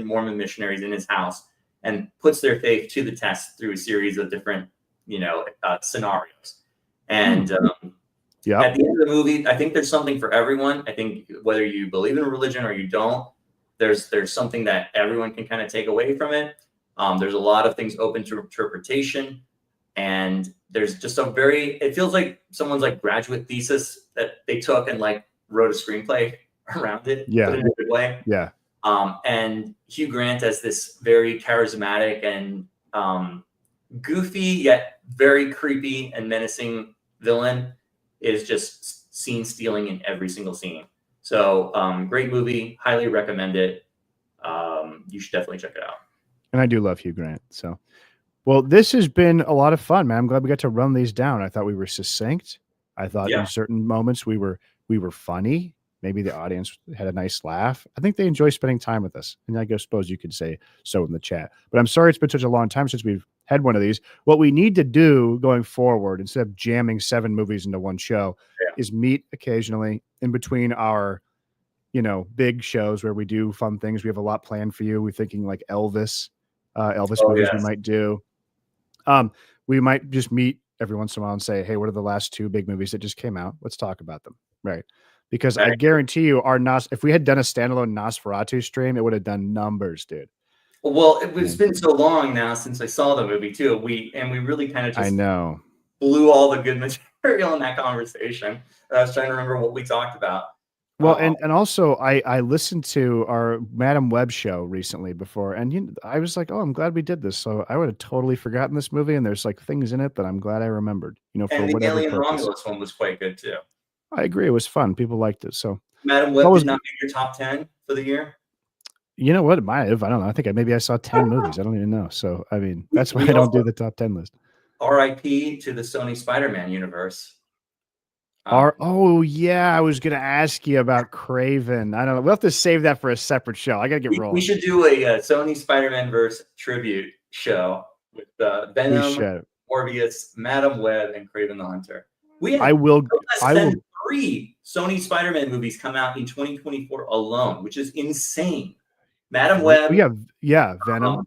Mormon missionaries in his house and puts their faith to the test through a series of different, scenarios. And at the end of the movie, I think there's something for everyone. I think whether you believe in religion or you don't, there's something that everyone can kind of take away from it. There's a lot of things open to interpretation. And there's just it feels like someone's like graduate thesis that they took and like wrote a screenplay around it, yeah, but in a good way. Yeah. And Hugh Grant as this very charismatic and goofy yet very creepy and menacing villain is just scene stealing in every single scene. So great movie, highly recommend it. You should definitely check it out. And I do love Hugh Grant. So. Well, this has been a lot of fun, man. I'm glad we got to run these down. I thought we were succinct. I thought in certain moments we were funny. Maybe the audience had a nice laugh. I think they enjoy spending time with us. And I suppose you could say so in the chat. But I'm sorry it's been such a long time since we've had one of these. What we need to do going forward, instead of jamming 7 movies into one show, is meet occasionally in between our, big shows where we do fun things. We have a lot planned for you. We're thinking like Elvis movies we might do. We might just meet every once in a while and say, hey, what are the last 2 big movies that just came out? Let's talk about them. Right. Because I guarantee you if we had done a standalone Nosferatu stream, it would have done numbers, dude. Well, it's been so long now since I saw the movie too. We really kind of just blew all the good material in that conversation. I was trying to remember what we talked about. Well, and also I listened to our Madam Web show recently before, and I was like, oh, I'm glad we did this. So I would have totally forgotten this movie, and there's like things in it that I'm glad I remembered. For and the whatever Alien purpose. Romulus one was quite good too. I agree, it was fun. People liked it. So Madam Web did not make your top 10 for the year. You know what? It might have. I don't know. I think maybe I saw 10 movies. I don't even know. So I mean, that's why I don't do the top 10 list. R.I.P. to the Sony Spider-Man universe. Oh yeah, I was gonna ask you about Kraven. I don't know. We'll have to save that for a separate show. I gotta get rolling. We should do a Sony Spider-Man verse tribute show with Venom, Morbius, Madam Web, and Kraven the Hunter. I will. 3 Sony Spider-Man movies come out in 2024 alone, which is insane. Madam Web. Venom.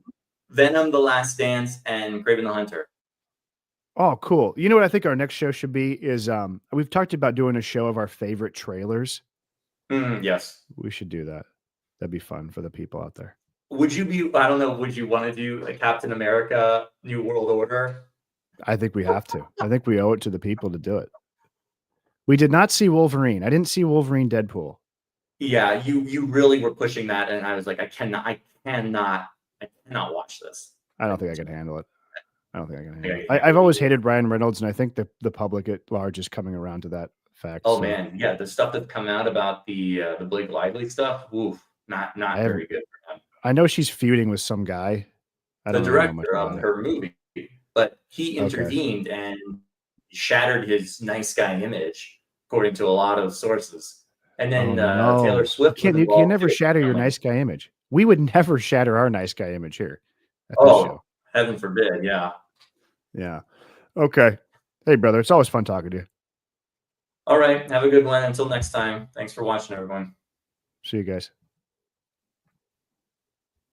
Venom, The Last Dance, and Kraven the Hunter. Oh, cool. You know what I think our next show should be is we've talked about doing a show of our favorite trailers. Yes. We should do that. That'd be fun for the people out there. Would you want to do a Captain America New World Order? I think we have to. I think we owe it to the people to do it. We did not see Wolverine. I didn't see Wolverine Deadpool. Yeah, you really were pushing that, and I was like, I cannot watch this. I don't think I can handle it. I don't think I can handle it. can't I've always really do it. hated Ryan Reynolds, and I think the public at large is coming around to that fact. Oh so. man, yeah, the stuff that's come out about the Blake Lively stuff, oof, not very good for him. I know she's feuding with some guy. I The don't really know much director about of it. her movie, but he Okay. intervened and shattered his nice guy image, according to a lot of sources. And then no. Taylor Swift You can never shatter your nice guy image. We would never shatter our nice guy image here at this show. Heaven forbid, yeah. Yeah. Okay. Hey, brother, it's always fun talking to you. All right, have a good one. Until next time. Thanks for watching, everyone. See you guys.